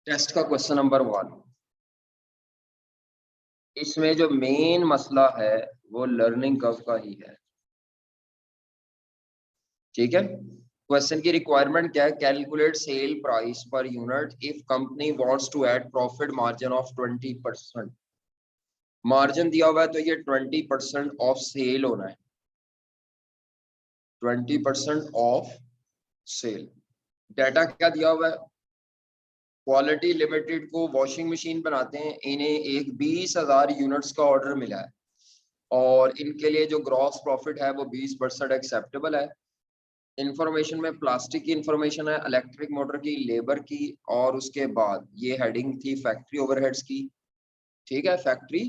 Test का question number 1। इसमें जो मेन मसला है वो लर्निंग कर्व का ही है। ठीक है, क्वेश्चन की रिक्वायरमेंट क्या है? Calculate sale price per unit if company wants to add profit margin of 20%। Margin दिया हुआ है तो ये 20% ऑफ सेल होना है। 20% ऑफ सेल। डाटा क्या दिया हुआ है? क्वालिटी लिमिटेड को वॉशिंग मशीन बनाते हैं, इन्हें एक 20,000 यूनिट्स का ऑर्डर मिला है और इनके लिए जो ग्रॉस प्रॉफिट है वो 20% एक्सेप्टेबल है। इंफॉर्मेशन में प्लास्टिक की इंफॉर्मेशन है, इलेक्ट्रिक मोटर की, लेबर की, और उसके बाद ये हेडिंग थी फैक्ट्री ओवरहेड्स की। ठीक है, फैक्ट्री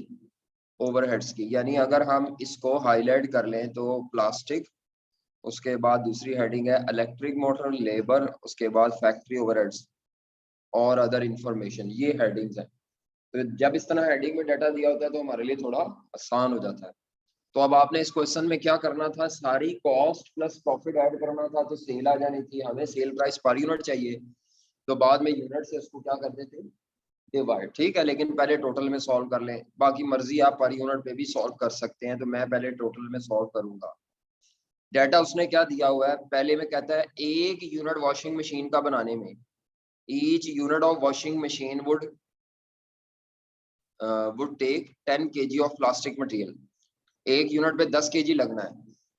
ओवरहेड्स की, यानी अगर हम इसको हाईलाइट कर लें तो प्लास्टिक, उसके बाद दूसरी हेडिंग है इलेक्ट्रिक मोटर, लेबर, उसके बाद फैक्ट्री ओवरहेड्स और अदर इंफॉर्मेशन, ये हेडिंग्स है। तो जब इस तरह हेडिंग में डाटा दिया होता है तो हमारे लिए थोड़ा आसान हो जाता है। तो अब आपने इस क्वेश्चन में क्या करना था? सारी कॉस्ट प्लस प्रॉफिट ऐड करना था, तो सेल आ जानी थी। हमें सेल प्राइस पर यूनिट चाहिए, तो बाद में यूनिट से इसको क्या करते थे? डिवाइड। ठीक है, लेकिन पहले टोटल में सॉल्व कर लें, बाकी मर्जी आप पर यूनिट पे भी सॉल्व कर सकते हैं, तो मैं पहले टोटल में सॉल्व करूंगा। डाटा उसने क्या दिया हुआ है? पहले में कहता है एक यूनिट वॉशिंग मशीन का बनाने में each unit of washing machine would take 10 kg of plastic material. एक यूनिट पे 10 kg लगना है।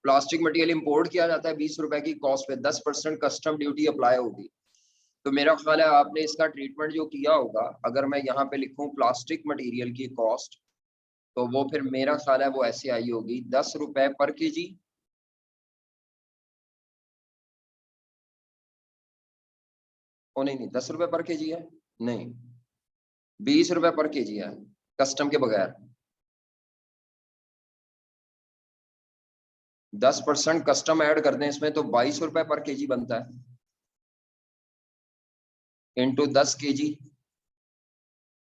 प्लास्टिक मटेरियल इंपोर्ट किया जाता है 20 रुपए की कॉस्ट पे, 10% कस्टम ड्यूटी अप्लाई होगी। तो मेरा ख्याल है आपने इसका ट्रीटमेंट जो किया होगा, अगर मैं यहाँ पे लिखूं प्लास्टिक मटेरियल की कॉस्ट, तो वो फिर मेरा ख्याल है वो ऐसे आई होगी 10 रुपए पर केजी। ओ नहीं नहीं, 10 रुपए पर केजी है, नहीं 20 रुपए पर केजी है कस्टम के बगैर। 10% कस्टम ऐड कर दें इसमें तो 22 रुपए पर केजी बनता है, into 10 kg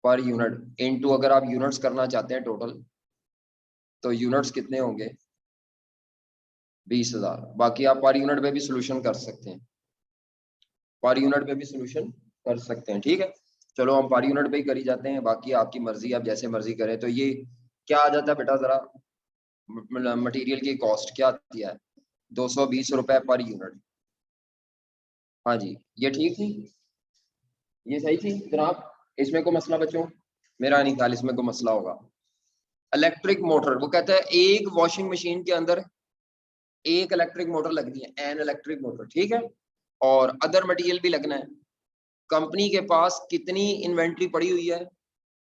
per unit, into अगर आप यूनिट्स करना चाहते हैं टोटल, तो यूनिट्स कितने होंगे? 20,000। बाकी आप पर यूनिट पे भी सोल्यूशन कर सकते हैं, पर यूनिट पे भी सोल्यूशन कर सकते हैं। ठीक है, चलो हम पर यूनिट पे ही करी जाते हैं, बाकी आपकी मर्जी, आप जैसे मर्जी करें। तो ये क्या आ जाता है बेटा, जरा मटेरियल की कॉस्ट क्या आती है? 220 रुपए पर यूनिट। हाँ जी, ये ठीक थी, ये सही थी जनाब। इसमें कोई मसला बच्चों? मेरा नहीं ख्याल इसमें कोई मसला होगा। इलेक्ट्रिक मोटर, वो कहता है एक वॉशिंग मशीन के अंदर एक इलेक्ट्रिक मोटर लगनी है, एन इलेक्ट्रिक मोटर। ठीक है, और अदर मटेरियल भी लगना है। कंपनी के पास कितनी इन्वेंट्री पड़ी हुई है?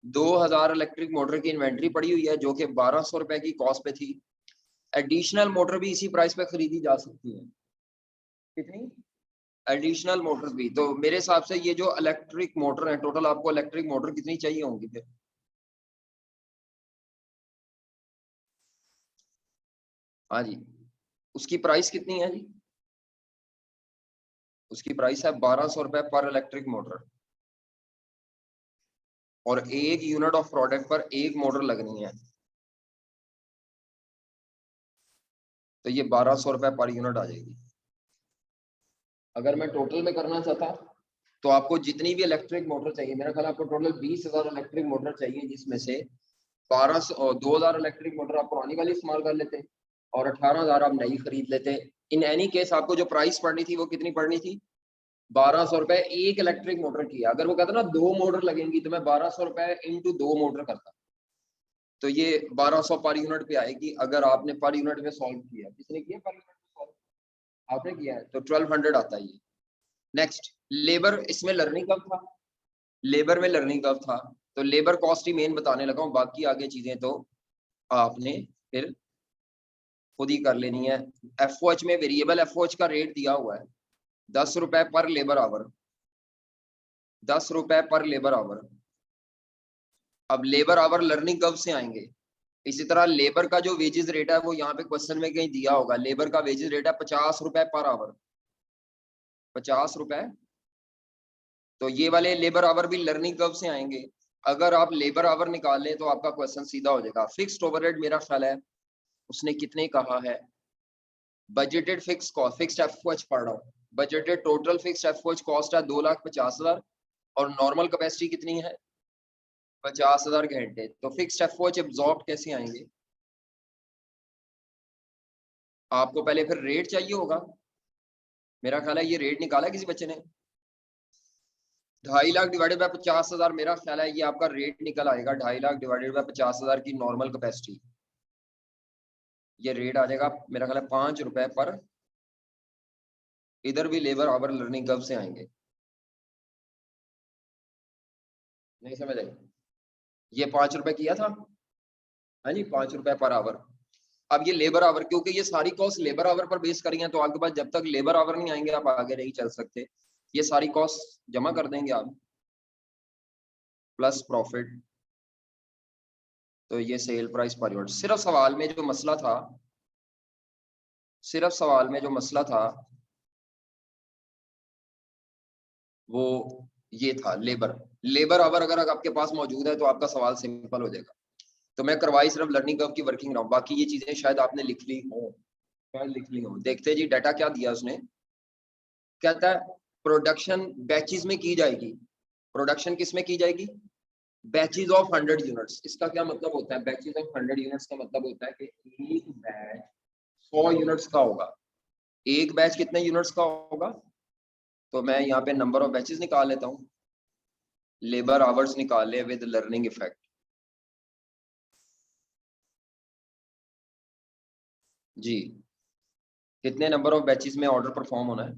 2000 इलेक्ट्रिक मोटर की इन्वेंट्री पड़ी हुई है, जो कि 1200 रुपए की कॉस्ट पे थी। एडिशनल मोटर भी इसी प्राइस पे खरीदी जा सकती है। कितनी एडिशनल मोटर भी? तो मेरे हिसाब से ये जो इलेक्ट्रिक मोटर है, टोटल आपको इलेक्ट्रिक मोटर कितनी चाहिए होंगी फिर? हाँ जी, उसकी प्राइस कितनी है जी? उसकी प्राइस है 1200 रुपए पर इलेक्ट्रिक मोटर, और एक यूनिट ऑफ प्रोडक्ट पर एक मोटर लगनी है, तो ये 1200 रुपए पर यूनिट आ जाएगी। अगर मैं टोटल में करना चाहता तो आपको जितनी भी इलेक्ट्रिक मोटर चाहिए, मेरा ख्याल आपको टोटल 20,000 इलेक्ट्रिक मोटर चाहिए, जिसमें से 2000 इलेक्ट्रिक मोटर आप पुरानी वाली इस्तेमाल कर लेते और 18,000 आप नई खरीद लेते। इन एनी केस आपको जो प्राइस पड़नी थी वो कितनी पड़नी थी? 1200 रुपए एक इलेक्ट्रिक मोटर की। अगर वो कहता ना 2 मोटर लगेंगी, तो मैं 1200 रुपए इंटू 2 मोटर करता, तो ये 1200 पर यूनिट पे आएगी। अगर आपने पर यूनिट में सॉल्व किया, किसने किया पर यूनिट में सॉल्व? आपने किया है, तो 1200 आता है ये। नेक्स्ट, लेबर, इसमें लर्निंग कब था? लेबर में लर्निंग कब था? तो लेबर कॉस्ट ही मेन बताने लगा हूँ, बाकी आगे चीजें तो आपने फिर खुद ही कर लेनी है। एफओएच में वेरिएबल एफओएच का रेट दिया हुआ है 10 रुपए पर लेबर आवर, 10 रुपए पर लेबर आवर। अब लेबर आवर लर्निंग कब से आएंगे? इसी तरह लेबर का जो वेजेस रेट है वो यहाँ पे क्वेश्चन में कहीं दिया होगा। लेबर का वेजेस रेट है 50 रुपए पर आवर, 50 रुपए। तो ये वाले लेबर आवर भी लर्निंग कर्व से आएंगे। अगर आप लेबर आवर निकाल लें तो आपका क्वेश्चन सीधा हो जाएगा। फिक्स्ड ओवरहेड मेरा ख्याल है उसने कितने कहा है? Budgeted fix cost, fixed FOH पढ़ रहा हूँ। Budgeted total fixed FOH cost है 2,50,000, और नॉर्मल कैपेसिटी कितनी है 50,000 घंटे। तो फिक्स्ड एफओएच एब्जॉर्ब कैसे आएंगे? आपको पहले फिर रेट चाहिए होगा, मेरा ख्याल है ये रेट निकाला किसी बच्चे ने। 2.5 लाख डिवाइडेड बाय 50,000, मेरा ख्याल है ये आपका रेट निकल आएगा। 2.5 लाख डिवाइडेड बाय 50,000 की नॉर्मल कैपेसिटी, ये रेट आ जाएगा मेरा ख्याल है 5 रुपए पर। इधर भी लेबर आवर लर्निंग कर्व से आएंगे, नहीं समझ आई? ये 5 रुपए किया था, हाँ जी, 5 रुपए पर आवर। अब ये लेबर आवर, क्योंकि ये सारी कॉस्ट लेबर आवर पर बेस करी है, तो आपके पास जब तक लेबर आवर नहीं आएंगे आप आगे नहीं चल सकते। ये सारी कॉस्ट जमा कर देंगे आप, प्लस प्रॉफिट, तो ये सेल प्राइस पर यूनिट। सिर्फ सवाल में जो मसला था, सिर्फ सवाल में जो मसला था वो ये था, लेबर आवर अगर आपके पास मौजूद है तो आपका सवाल सिंपल हो जाएगा। तो मैं करवाई सिर्फ लर्निंग कर्व की वर्किंग रहा हूं, बाकी ये चीजें शायद आपने लिख ली हो, शायद लिख ली हो। देखते जी डाटा क्या दिया उसने, कहता है प्रोडक्शन बैचेस में की जाएगी। प्रोडक्शन किस में की जाएगी? Batches of 100 units. इसका क्या मतलब होता है? बैचेस ऑफ 100 यूनिट्स का मतलब होता है कि एक बैच 100 यूनिट्स का होगा। एक बैच कितने यूनिट्स का होगा? तो मैं यहाँ पे नंबर ऑफ बैचेस निकाल लेता हूँ, लेबर आवर्स निकाल ले विद लर्निंग इफेक्ट। जी, कितने नंबर ऑफ बैचेस में ऑर्डर परफॉर्म होना है?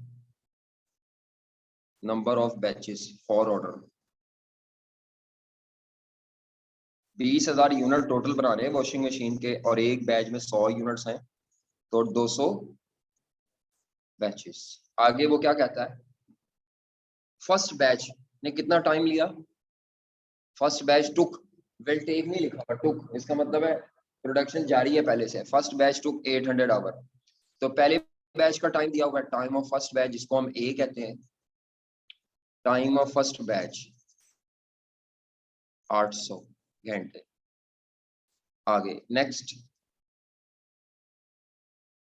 Number of batches for order 20,000 unit total बना रहे हैं वॉशिंग मशीन के, और एक बैच में 100 यूनिट्स हैं, तो 200 बैचेस। आगे वो क्या कहता है, फर्स्ट बैच ने कितना टाइम लिया? First batch took, will take नहीं लिखा पर टुक, इसका मतलब है प्रोडक्शन जारी है पहले से। फर्स्ट बैच टुक 800 आवर, तो पहले बैच का टाइम दिया हुआ है, टाइम ऑफ फर्स्ट बैच जिसको हम ए कहते हैं, टाइम ऑफ फर्स्ट बैच 800 घंटे। आगे नेक्स्ट,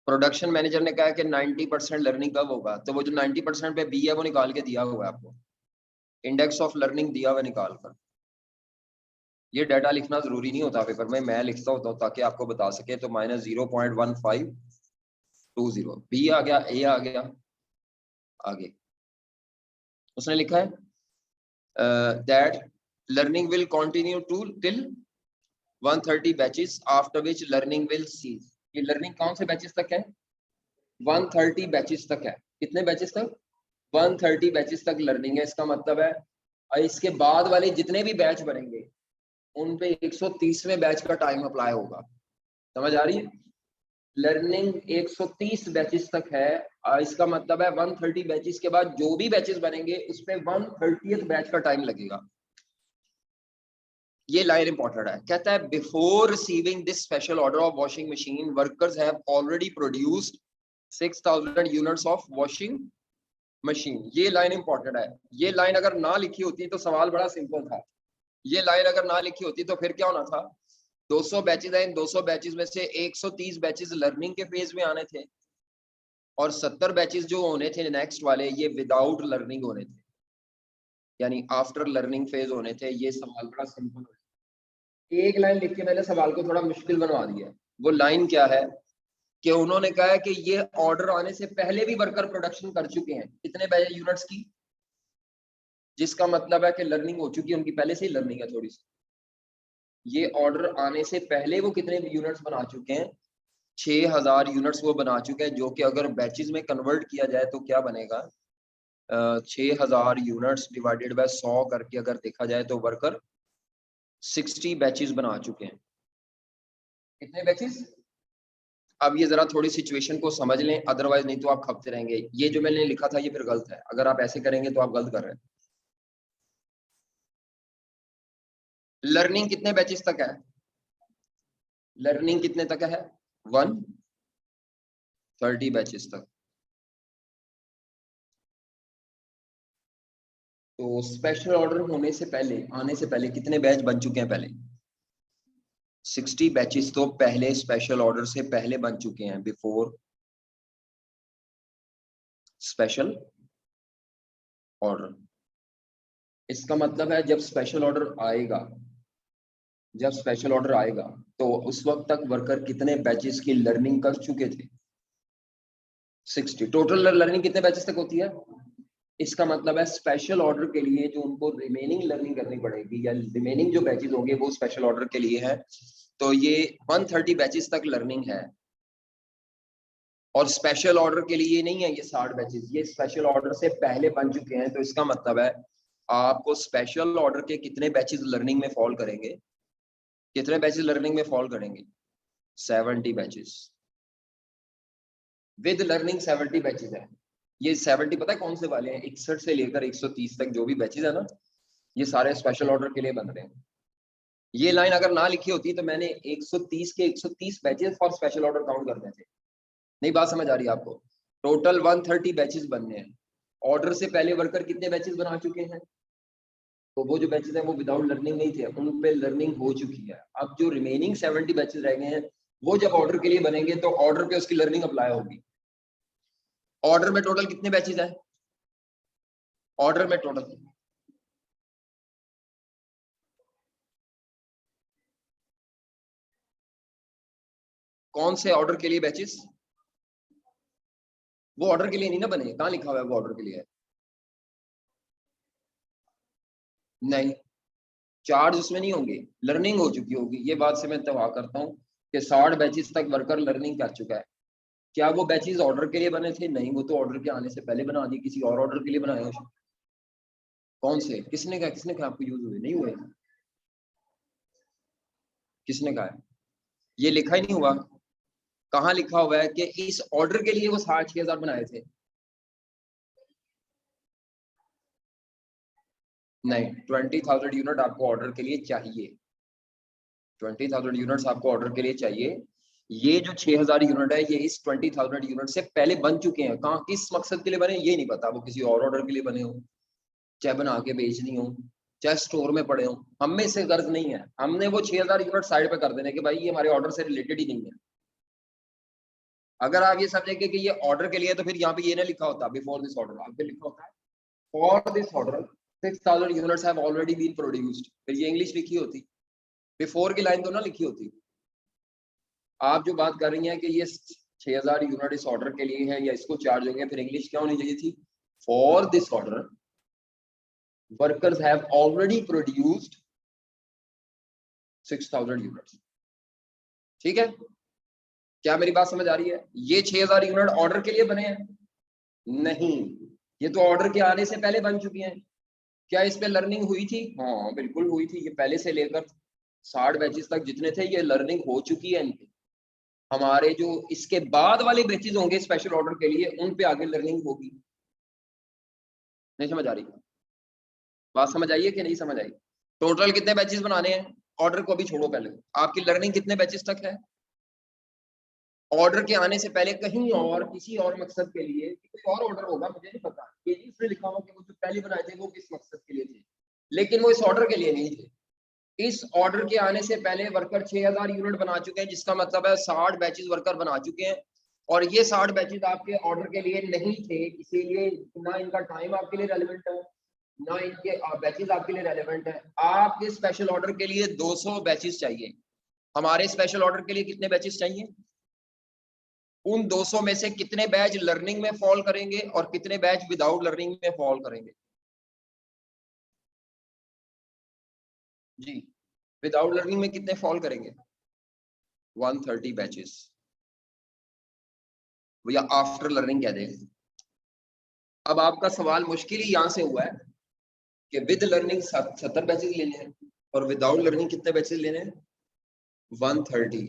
प्रोडक्शन मैनेजर ने कहा कि 90% लर्निंग कब होगा, तो वो जो 90% पे बी है वो निकाल के दिया हुआ है आपको, इंडेक्स ऑफ लर्निंग दिया हुआ निकाल कर। ये डाटा लिखना जरूरी नहीं होता पेपर में, मैं लिखता होता हूँ ताकि आपको बता सके। तो -0.1520, बी आ गया, ए आ गया। आगे उसने लिखा है that learning will continue to till 130 batches after which learning will cease. ये लर्निंग कौन से बैचेस तक है? 130 बैचेस तक है। कितने बैचेस तक? 130 बैचेस तक लर्निंग है। इसका मतलब है इसके बाद वाले जितने भी बैच बनेंगे उन पे 130वें बैच का टाइम अप्लाई होगा। समझ आ रही है? लर्निंग 130 बैचेस तक है, इसका मतलब है 130 बैचेस के बाद जो भी बैचेस बनेंगे उस पे 130th बैच का टाइम लगेगा। ये लाइन इंपॉर्टेंट है। कहता है before receiving this special order of washing machine workers have already produced 6,000 units of washing machine. ये लाइन इंपॉर्टेंट है। ये लाइन अगर ना लिखी होती तो सवाल बड़ा सिंपल था। ये लाइन अगर ना लिखी होती तो फिर क्या होना था, 200 बैचेस हैं, इन 200 बैचेस में से 130 बैचेस लर्निंग के फेज में आने थे, और 70 बैचेस जो होने थे नेक्स्ट वाले ये विदाउट लर्निंग होने थे, यानी आफ्टर लर्निंग फेज होने थे। ये सवाल बड़ा सिंपल है। एक लाइन लिख के मैंने सवाल को थोड़ा मुश्किल बनवा दिया है। वो लाइन क्या है कि उन्होंने कहा है कि ये ऑर्डर आने से पहले भी वर्कर प्रोडक्शन कर चुके हैं कितने यूनिट्स की, जिसका मतलब है कि लर्निंग हो चुकी है उनकी, पहले से ही लर्निंग है थोड़ी सी। ये ऑर्डर आने से पहले वो कितने यूनिट्स बना चुके हैं? 6,000 यूनिट्स वो बना चुके हैं, जो कि अगर बैचेस में कन्वर्ट किया जाए तो क्या बनेगा, 6,000 यूनिट्स डिवाइडेड बाय 100 करके अगर देखा जाए तो वर्कर 60 बैचेस बना चुके हैं। कितने बैचेस? अब ये जरा थोड़ी सिचुएशन को समझ लें, अदरवाइज नहीं तो आप खपते रहेंगे। ये जो मैंने लिखा था ये फिर गलत है, अगर आप ऐसे करेंगे तो आप गलत कर रहे हैं। लर्निंग कितने बैचेस तक है? लर्निंग कितने तक है? 130 बैचेस तक। तो स्पेशल ऑर्डर होने से पहले, आने से पहले कितने बैच बन चुके हैं? पहले 60 बैचेस तो पहले स्पेशल ऑर्डर से पहले बन चुके हैं, बिफोर स्पेशल ऑर्डर। इसका मतलब है जब स्पेशल ऑर्डर आएगा, तो उस वक्त तक वर्कर कितने बैचेस की लर्निंग कर चुके थे? 60। टोटल लर्निंग कितने बैचेस तक होती है? इसका मतलब है स्पेशल ऑर्डर के लिए जो उनको रिमेनिंग लर्निंग करनी पड़ेगी या रिमेनिंग जो बैचेस होंगे वो स्पेशल ऑर्डर के लिए है, तो ये 130 बैचेस तक लर्निंग है। और स्पेशल ऑर्डर के लिए नहीं है ये 60 बैचेस, ये स्पेशल ऑर्डर से पहले बन चुके हैं। तो इसका मतलब है आपको स्पेशल ऑर्डर के कितने बैचेस लर्निंग में फॉल करेंगे? कितने बैचेस लर्निंग में फॉल करेंगे? 70 बैचेस। विद लर्निंग 70 बैचेस है। ये 70 पता है कौन से वाले हैं? 61 से लेकर 130 तक जो भी बैचेस है ना, ये सारे स्पेशल ऑर्डर के लिए बन रहे हैं। ये लाइन अगर ना लिखी होती तो मैंने 130 के 130 batches for special order count करने थे। नहीं बात समझ आ रही है आपको? टोटल 130 बैचेस बनने हैं। ऑर्डर से पहले वर्कर कितने बैचेस बना चुके हैं? तो वो जो बैचेस हैं वो विदाउट लर्निंग नहीं थे, उन पे लर्निंग हो चुकी है। अब जो रिमेनिंग 70 बैचेस रह गए हैं वो जब ऑर्डर के लिए बनेंगे तो ऑर्डर पे उसकी लर्निंग अप्लाई होगी। ऑर्डर में टोटल कितने बैचेस है? ऑर्डर में टोटल कौन से ऑर्डर के लिए बैचेस? वो ऑर्डर के लिए नहीं ना बने, कहाँ लिखा हुआ है वो ऑर्डर के लिए है? नहीं, चार्ज उसमें नहीं होंगे, लर्निंग हो चुकी होगी। ये बात से मैं इत्तेफाक करता हूँ कि 60 बैचेस तक वर्कर लर्निंग कर चुका है। क्या वो बैचेस ऑर्डर के लिए बने थे? नहीं, वो तो ऑर्डर के आने से पहले बना दिए, किसी और ऑर्डर के लिए बनाए। कौन से? किसने कहा आपको यूज हुए? नहीं हुए। किसने कहा है? ये लिखा ही नहीं हुआ। कहाँ लिखा हुआ है कि इस ऑर्डर के लिए वो 60,000 बनाए थे? नहीं, 20,000 यूनिट आपको ऑर्डर के लिए चाहिए। 20,000 यूनिट्स आपको ऑर्डर के लिए चाहिए। ये जो 6,000 यूनिट है ये इस 20,000 यूनिट से पहले बन चुके हैं। कहाँ, किस मकसद के लिए बने ये नहीं पता, वो किसी और ऑर्डर के लिए बने हो, चाहे बना के बेचनी हो, चाहे स्टोर में पड़े हो, हमें इससे गर्ज नहीं है। हमने वो 6,000 यूनिट साइड पे कर देने कि भाई ये हमारे ऑर्डर से रिलेटेड ही नहीं है। अगर आप ये समझेंगे कि ये ऑर्डर के लिए तो फिर यहाँ पे ये ना लिखा होता बिफोर दिस ऑर्डर, आपके लिखा होता है for this order 6,000 units have already been produced, फिर ये इंग्लिश लिखी होती, बिफोर की लाइन तो ना लिखी होती। आप जो बात कर रही हैं कि ये 6,000 यूनिट इस ऑर्डर के लिए है या इसको चार्ज होंगे, फिर इंग्लिश क्या होनी चाहिए थी? For this order workers have already produced 6,000 units. ठीक है, क्या मेरी बात समझ आ रही है? ये 6,000 यूनिट ऑर्डर के लिए बने हैं? नहीं, ये तो ऑर्डर के आने से पहले बन चुके हैं। क्या इस पे लर्निंग हुई थी? हाँ बिल्कुल हुई थी। ये पहले से लेकर 60 बैचेस तक जितने थे ये लर्निंग हो चुकी है इनकी। हमारे जो इसके बाद वाले बैचेस होंगे स्पेशल ऑर्डर के लिए उन पे आगे लर्निंग होगी। नहीं समझ आ रही? बात समझ आई है कि नहीं समझ आई? टोटल कितने बैचेस बनाने हैं? ऑर्डर को भी छोड़ो, पहले आपकी लर्निंग कितने बैचेस तक है? ऑर्डर के आने से पहले कहीं और किसी और मकसद के लिए, कोई और ऑर्डर होगा मुझे नहीं पता, ये नहीं इसमें लिखा हुआ कि वो जो पहले बनाए थे वो किस मकसद के लिए थे, लेकिन वो इस ऑर्डर के लिए नहीं थे। इस ऑर्डर के आने से पहले वर्कर 6,000 यूनिट बना चुके हैं, जिसका मतलब है 60 बैचेस वर्कर बना चुके हैं। और ये 60 बैचेस आपके ऑर्डर के लिए नहीं थे, इसीलिए ना इनका टाइम आपके लिए रेलेवेंट है ना इनके बैचेस आपके लिए रेलेवेंट है। आपके स्पेशल ऑर्डर के लिए 200 बैचेस चाहिए। हमारे स्पेशल ऑर्डर के लिए कितने बैचेस चाहिए? उन 200 में से कितने बैच लर्निंग में फॉल करेंगे और कितने बैच विदाउट लर्निंग में फॉल करेंगे? जी, विदाउट लर्निंग में कितने फॉल करेंगे? 130 बैचेस, या आफ्टर लर्निंग कह देंगे। अब आपका सवाल मुश्किल ही यहां से हुआ है कि विद लर्निंग 70 बैचेस लेने हैं और विदाउट लर्निंग कितने बैचेस लेने हैं? 130।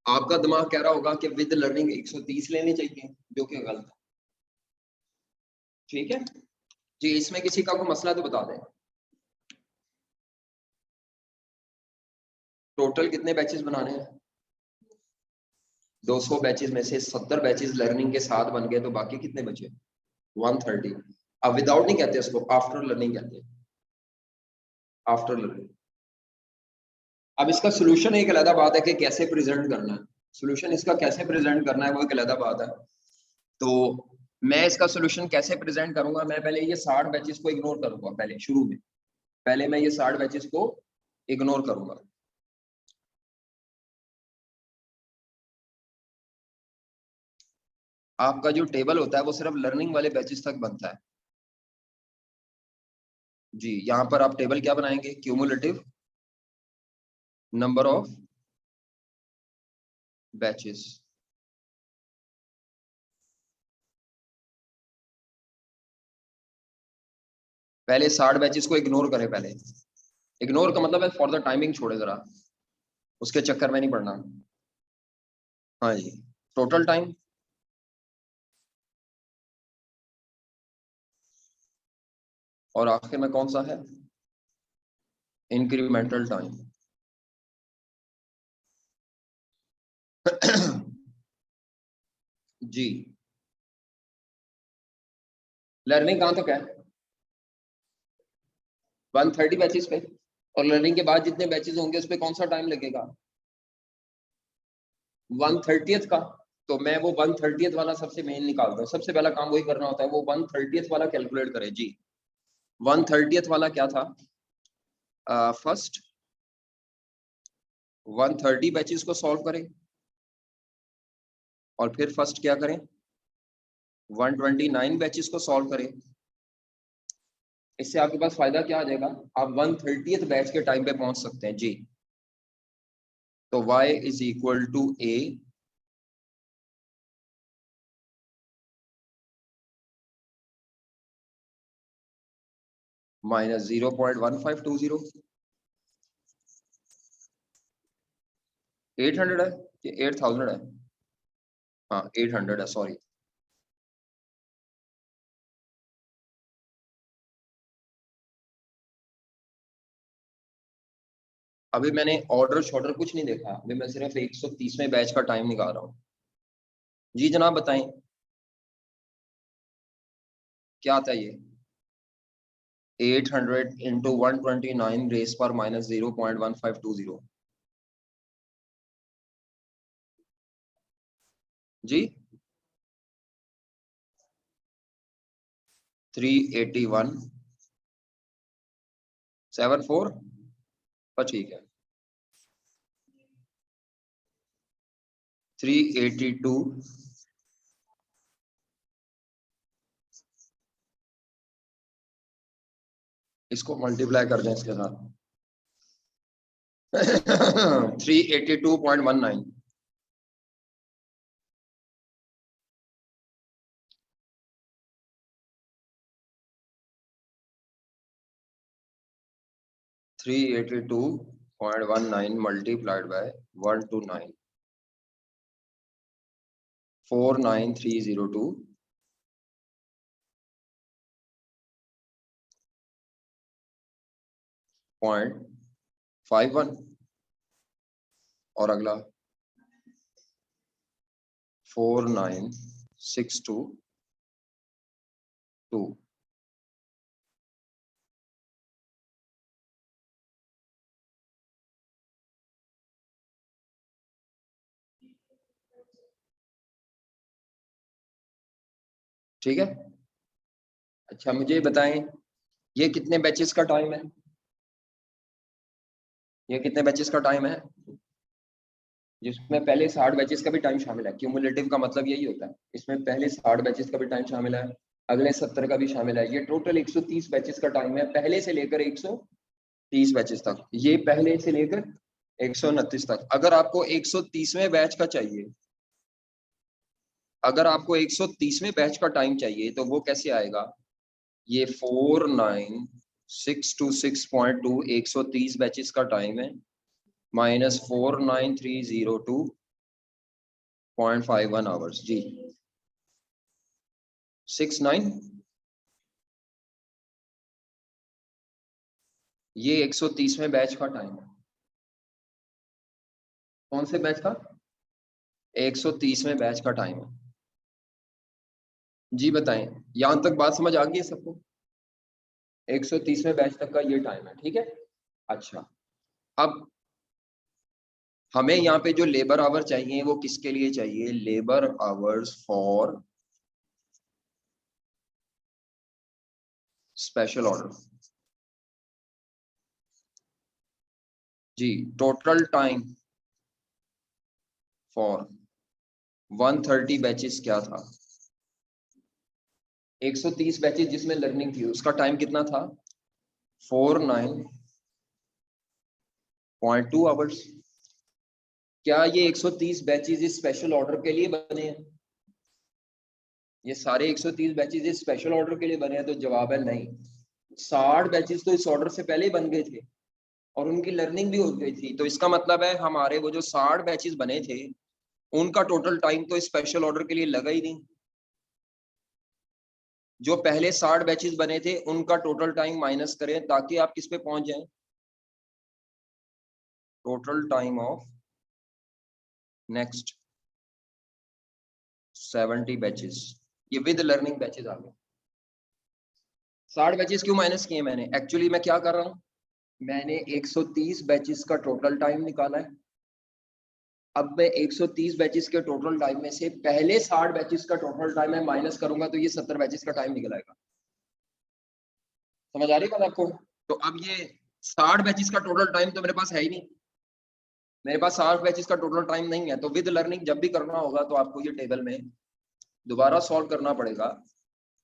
आपका दिमाग कह रहा होगा कि विद लर्निंग 130 लेने चाहिए, जो कि गलत है। ठीक है जी, इसमें किसी का कोई मसला तो बता दें। टोटल कितने बैचेस बनाने हैं? 200 बैचेस में से 70 बैचेस लर्निंग के साथ बन गए, तो बाकी कितने बचे? 130। अब विदाउट नहीं कहते उसको, आफ्टर लर्निंग कहते हैं। After learning. अब इसका सोल्यूशन एक अलग बात है कि कैसे प्रेजेंट करना है। सोल्यूशन इसका कैसे प्रेजेंट करना है वो एक अलग बात है। तो मैं इसका सोल्यूशन कैसे प्रेजेंट करूंगा? मैं पहले ये 60 बैचेस को इग्नोर करूंगा पहले शुरू में। पहले मैं ये 60 बैचेस को इग्नोर करूंगा। आपका जो टेबल होता है वो सिर्फ लर्निंग वाले बैचेस तक बनता है जी। यहाँ पर आप टेबल क्या बनाएंगे, क्यूमुलेटिव नंबर ऑफ बैचेस। पहले 60 बैचेस को इग्नोर करें। पहले इग्नोर का मतलब है फॉर द टाइमिंग छोड़े, जरा उसके चक्कर में नहीं पड़ना। हाँ जी, टोटल टाइम और आखिर में कौन सा है, इंक्रीमेंटल टाइम। जी, लर्निंग कहाँ तक है, 130 बैचेस पे, और लर्निंग के बाद जितने बैचेस होंगे उस पे कौन सा टाइम लगेगा, 1/30 का। तो मैं वो 1/30 वाला सबसे मेन निकालता हूँ। सबसे पहला काम वही करना होता है, वो 1/30 वाला कैलकुलेट करें जी। 1/30 वाला क्या था, फर्स्ट 130 बैचेस को सॉल्व करें और फिर फर्स्ट क्या करें, 129 बैचेस को सॉल्व करें। इससे आपके पास फायदा क्या आ जाएगा, आप 130th बैच के टाइम पे पहुंच सकते हैं जी। तो y is equal to a minus 0.1520। 800 है कि 8000 है, हाँ 800 है, सॉरी। अभी मैंने ऑर्डर शॉर्डर कुछ नहीं देखा, अभी मैं सिर्फ 130वें बैच का टाइम निकाल रहा हूँ। जी जनाब बताएं क्या आता है ये, 800 इंटू 129 रेस पर माइनस 0.1520 जी, 381.74 पर ठीक है, 382 इसको मल्टीप्लाई कर दें इसके साथ 382.19 382.19 multiplied by 129 49302.51 और अगला 49622। ठीक है, अच्छा मुझे बताएं ये कितने बैचेस का टाइम है, ये कितने बैचेस का टाइम है, जिसमें पहले 60 बैचेस का भी टाइम शामिल है। क्यूमुलेटिव का मतलब यही होता है, इसमें पहले 60 बैचेस का भी टाइम शामिल है, अगले 70 का भी शामिल है। ये टोटल 130 बैचेस का टाइम है, पहले से लेकर 130 बैचेस तक, ये पहले से लेकर 129 तक। अगर आपको 130वें बैच का चाहिए, अगर आपको 130वें बैच का टाइम चाहिए तो वो कैसे आएगा, ये 49626.2 130 बैचेस का टाइम है माइनस 49302.51 आवर्स जी, 69। ये 130वें बैच का टाइम है, कौन से बैच का, 130वें बैच का टाइम है जी। बताएं यहां तक बात समझ आ गई है सबको, 130वें बैच तक का ये टाइम है, ठीक है। अच्छा, अब हमें यहाँ पे जो लेबर आवर चाहिए वो किसके लिए चाहिए, labour hours for special order. जी टोटल टाइम फॉर 130 बैचेस क्या था? 130 बैचेस जिसमें लर्निंग थी उसका टाइम कितना था? 49.2 आवर्स। क्या ये 130 बैचेस इस स्पेशल ऑर्डर के लिए बने हैं? ये सारे 130 बैचेस इस स्पेशल ऑर्डर के लिए बने हैं? तो जवाब है नहीं। 60 बैचेस तो इस ऑर्डर से पहले ही बन गए थे और उनकी लर्निंग भी हो गई थी। तो इसका मतलब है हमारे वो जो 60 बैचेस बने थे उनका टोटल टाइम तो स्पेशल ऑर्डर के लिए लगा ही नहीं। जो पहले 60 बैचेस बने थे उनका टोटल टाइम माइनस करें ताकि आप किस पे पहुंच जाएं? Total time of next 70 batches, ये विद लर्निंग बैचेस आ गए। 60 बैचेस क्यों माइनस किए मैंने? एक्चुअली मैं क्या कर रहा हूँ, मैंने 130 बैचेस का टोटल टाइम निकाला है। अब मैं 130 बैचेस के टोटल टाइम में से पहले 60 बैचेस का टोटल टाइम मैं माइनस करूंगा तो ये 70 बैचेस का टाइम निकल आएगा। समझ आ रही है बात आपको? तो अब ये 60 बैचेस का टोटल टाइम तो मेरे पास है ही नहीं। मेरे पास 60 बैचेस का टोटल टाइम नहीं है, तो विद लर्निंग जब भी करना होगा तो आपको ये टेबल में दोबारा सॉल्व करना पड़ेगा।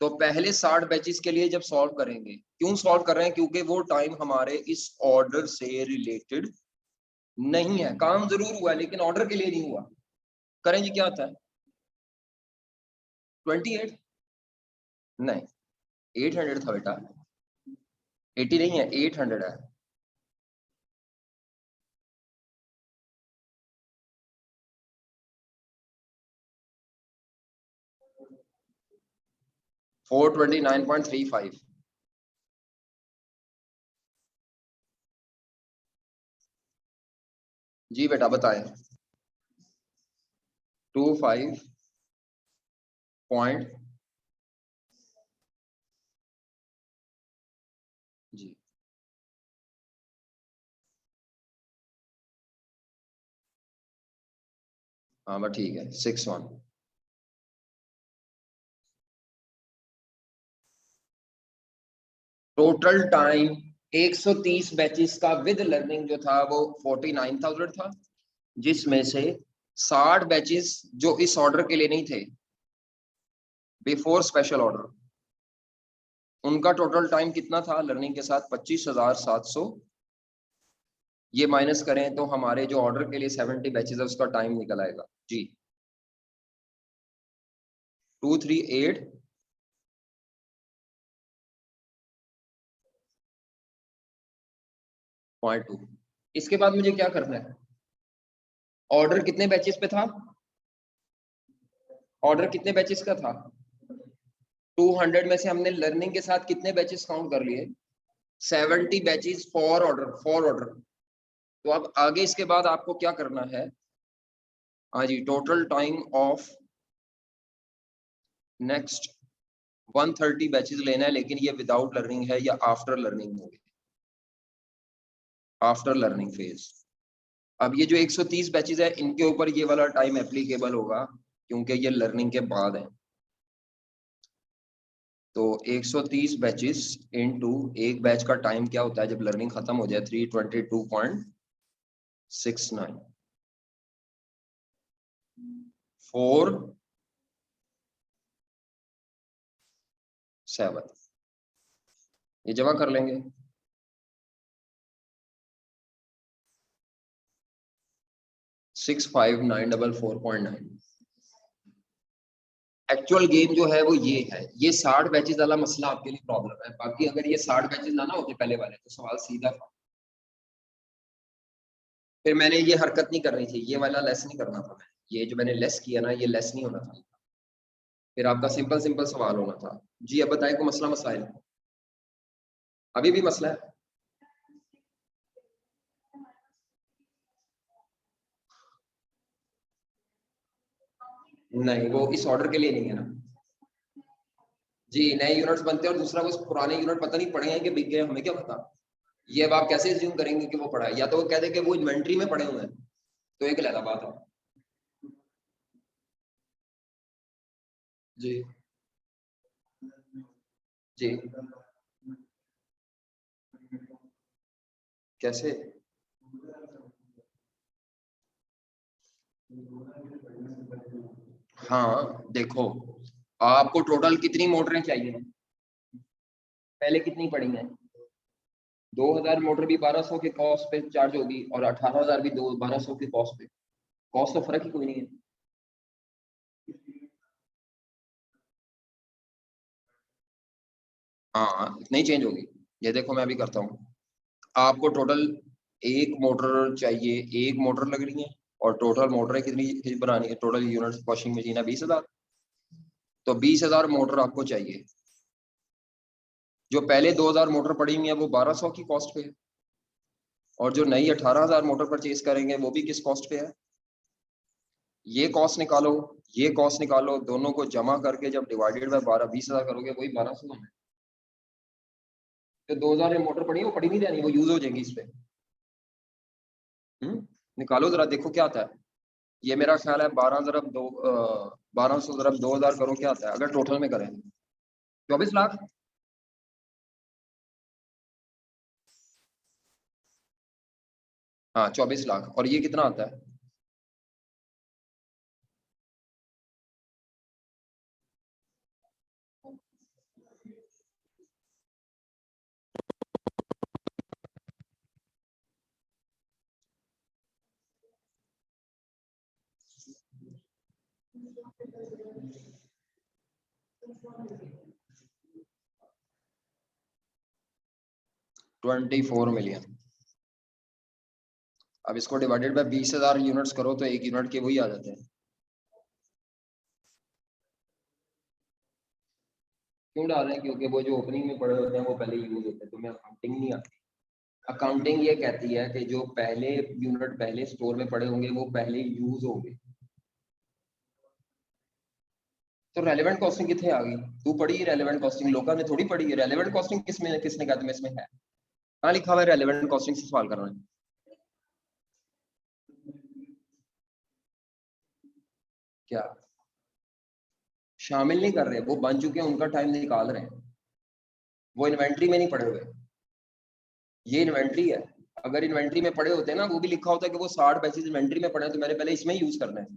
तो पहले 60 बैचेस के लिए जब सॉल्व करेंगे, क्यों सॉल्व कर रहे हैं? क्योंकि वो टाइम हमारे इस ऑर्डर से रिलेटेड नहीं है। काम जरूर हुआ लेकिन ऑर्डर के लिए नहीं हुआ। करें जी, क्या आता है? 28? नहीं, 800 था बेटा, 80 नहीं है, 800 है। $429.35। जी बेटा बताएं। 25 पॉइंट जी हाँ बस ठीक है, 61। टोटल टाइम 130 बैचेस का विद लर्निंग जो था वो 49,000 था, जिसमें से 60 बैचेस जो इस ऑर्डर के लिए नहीं थे, बिफोर स्पेशल ऑर्डर, उनका टोटल टाइम कितना था लर्निंग के साथ? 25,700। ये माइनस करें तो हमारे जो ऑर्डर के लिए 70 बैचेस है उसका टाइम निकल आएगा जी 238.2। इसके बाद मुझे क्या करना है? ऑर्डर कितने बैचेस पे था? ऑर्डर कितने बैचेस का था? 200 में से हमने लर्निंग के साथ कितने बैचेस काउंट कर लिए? 70 batches for order, for order. तो अब आगे इसके बाद आपको क्या करना है? हाँ जी, total time of next 130 batches लेना है, लेकिन ये विदाउट लर्निंग है या आफ्टर लर्निंग होगी? After learning phase. अब ये जो 130 बैचेस है इनके ऊपर ये वाला टाइम एप्लीकेबल होगा क्योंकि ये लर्निंग के बाद है। तो 130 बैचेस इनटू एक बैच का टाइम क्या होता है जब लर्निंग खत्म हो जाए? 322.69 4 7 ये जमा कर लेंगे। 65944.9। एक्चुअल गेम जो है वो ये है, ये 60 बैचेस वाला मसला आपके लिए प्रॉब्लम है। बाकी अगर ये 60 बैचेस ना होते पहले वाले तो सवाल सीधा था। फिर मैंने ये हरकत नहीं करनी थी, ये वाला लेस नहीं करना था। मैं ये जो मैंने लेस किया ना, ये लेस नहीं होना था। फिर आपका सिंपल सिंपल सवाल होना था। जी अब बताए को मसला मसाइल अभी भी मसला है? नहीं, वो इस ऑर्डर के लिए नहीं है ना जी। नए यूनिट्स बनते हैं और दूसरा वो पुराने यूनिट पता नहीं पड़े हैं कि बिक गए, हमें क्या पता। ये अब आप कैसे ज्यूम करेंगे कि वो पड़ा है? या तो वो कह दे कि वो इन्वेंट्री में पड़े हुए हैं, तो एक अलग बात है। जी जी कैसे? हाँ देखो, आपको टोटल कितनी मोटरें चाहिए, पहले कितनी पड़ी हैं? 2000 मोटर भी 1200 के कॉस्ट पे चार्ज होगी और 18,000 भी 1200 के कॉस्ट पे। कॉस्ट तो फर्क ही कोई नहीं है। हाँ नहीं चेंज होगी। ये देखो मैं अभी करता हूँ, आपको टोटल एक मोटर चाहिए, एक मोटर लग रही है और टोटल मोटरें कितनी बनानी है, टोटल यूनिट वॉशिंग मशीन है 20,000, तो 20,000 मोटर आपको चाहिए। जो पहले 2000 मोटर पड़ी हुई है वो 1200 की कॉस्ट पे है, और जो नई 18,000 मोटर परचेज करेंगे वो भी किस कॉस्ट पे है। ये कॉस्ट निकालो, ये कॉस्ट निकालो, दोनों को जमा करके जब डिवाइडेड बाय 20,000 करोगे वही 1200 है। तो 2000 मोटर पड़ी है वो पड़ी नहीं जानी, वो यूज हो जाएगी इस पे। निकालो जरा, देखो क्या आता है। ये मेरा ख्याल है 1200 ज़रब 2000 करो क्या आता है अगर टोटल में करें। 24 लाख। हाँ 24 लाख, और ये कितना आता है? $24 मिलियन। अब इसको डिवाइडेड बाय 20,000 यूनिट्स करो तो एक यूनिट के वही आ जाते हैं। क्यों डाल रहे हैं? क्योंकि वो जो ओपनिंग में पड़े होते हैं वो पहले यूज होते हैं, तुम्हें अकाउंटिंग नहीं आती। अकाउंटिंग ये कहती है कि जो पहले यूनिट पहले स्टोर में पड़े होंगे वो पहले यूज होंगे। तो रेलेवेंट कॉस्टिंग कितने आ गई? तू पढ़ी रेलेवेंट कॉस्टिंग, लोगों ने थोड़ी पढ़ी है। रेलेवेंट कॉस्टिंग किसमें, किसने कहा तुम्हें इसमें है? कहाँ लिखा हुआ है रेलेवेंट कॉस्टिंग से सवाल कर रहा है? क्या शामिल नहीं कर रहे, वो बन चुके हैं, उनका टाइम निकाल रहे हैं, वो इन्वेंट्री में नहीं पड़े हुए। ये इन्वेंट्री है। अगर इन्वेंट्री में पड़े होते हैं ना, वो भी लिखा होता है कि वो 60 बैचेज इन्वेंट्री में पड़े हैं, तो मैंने पहले इसमें ही यूज करना है।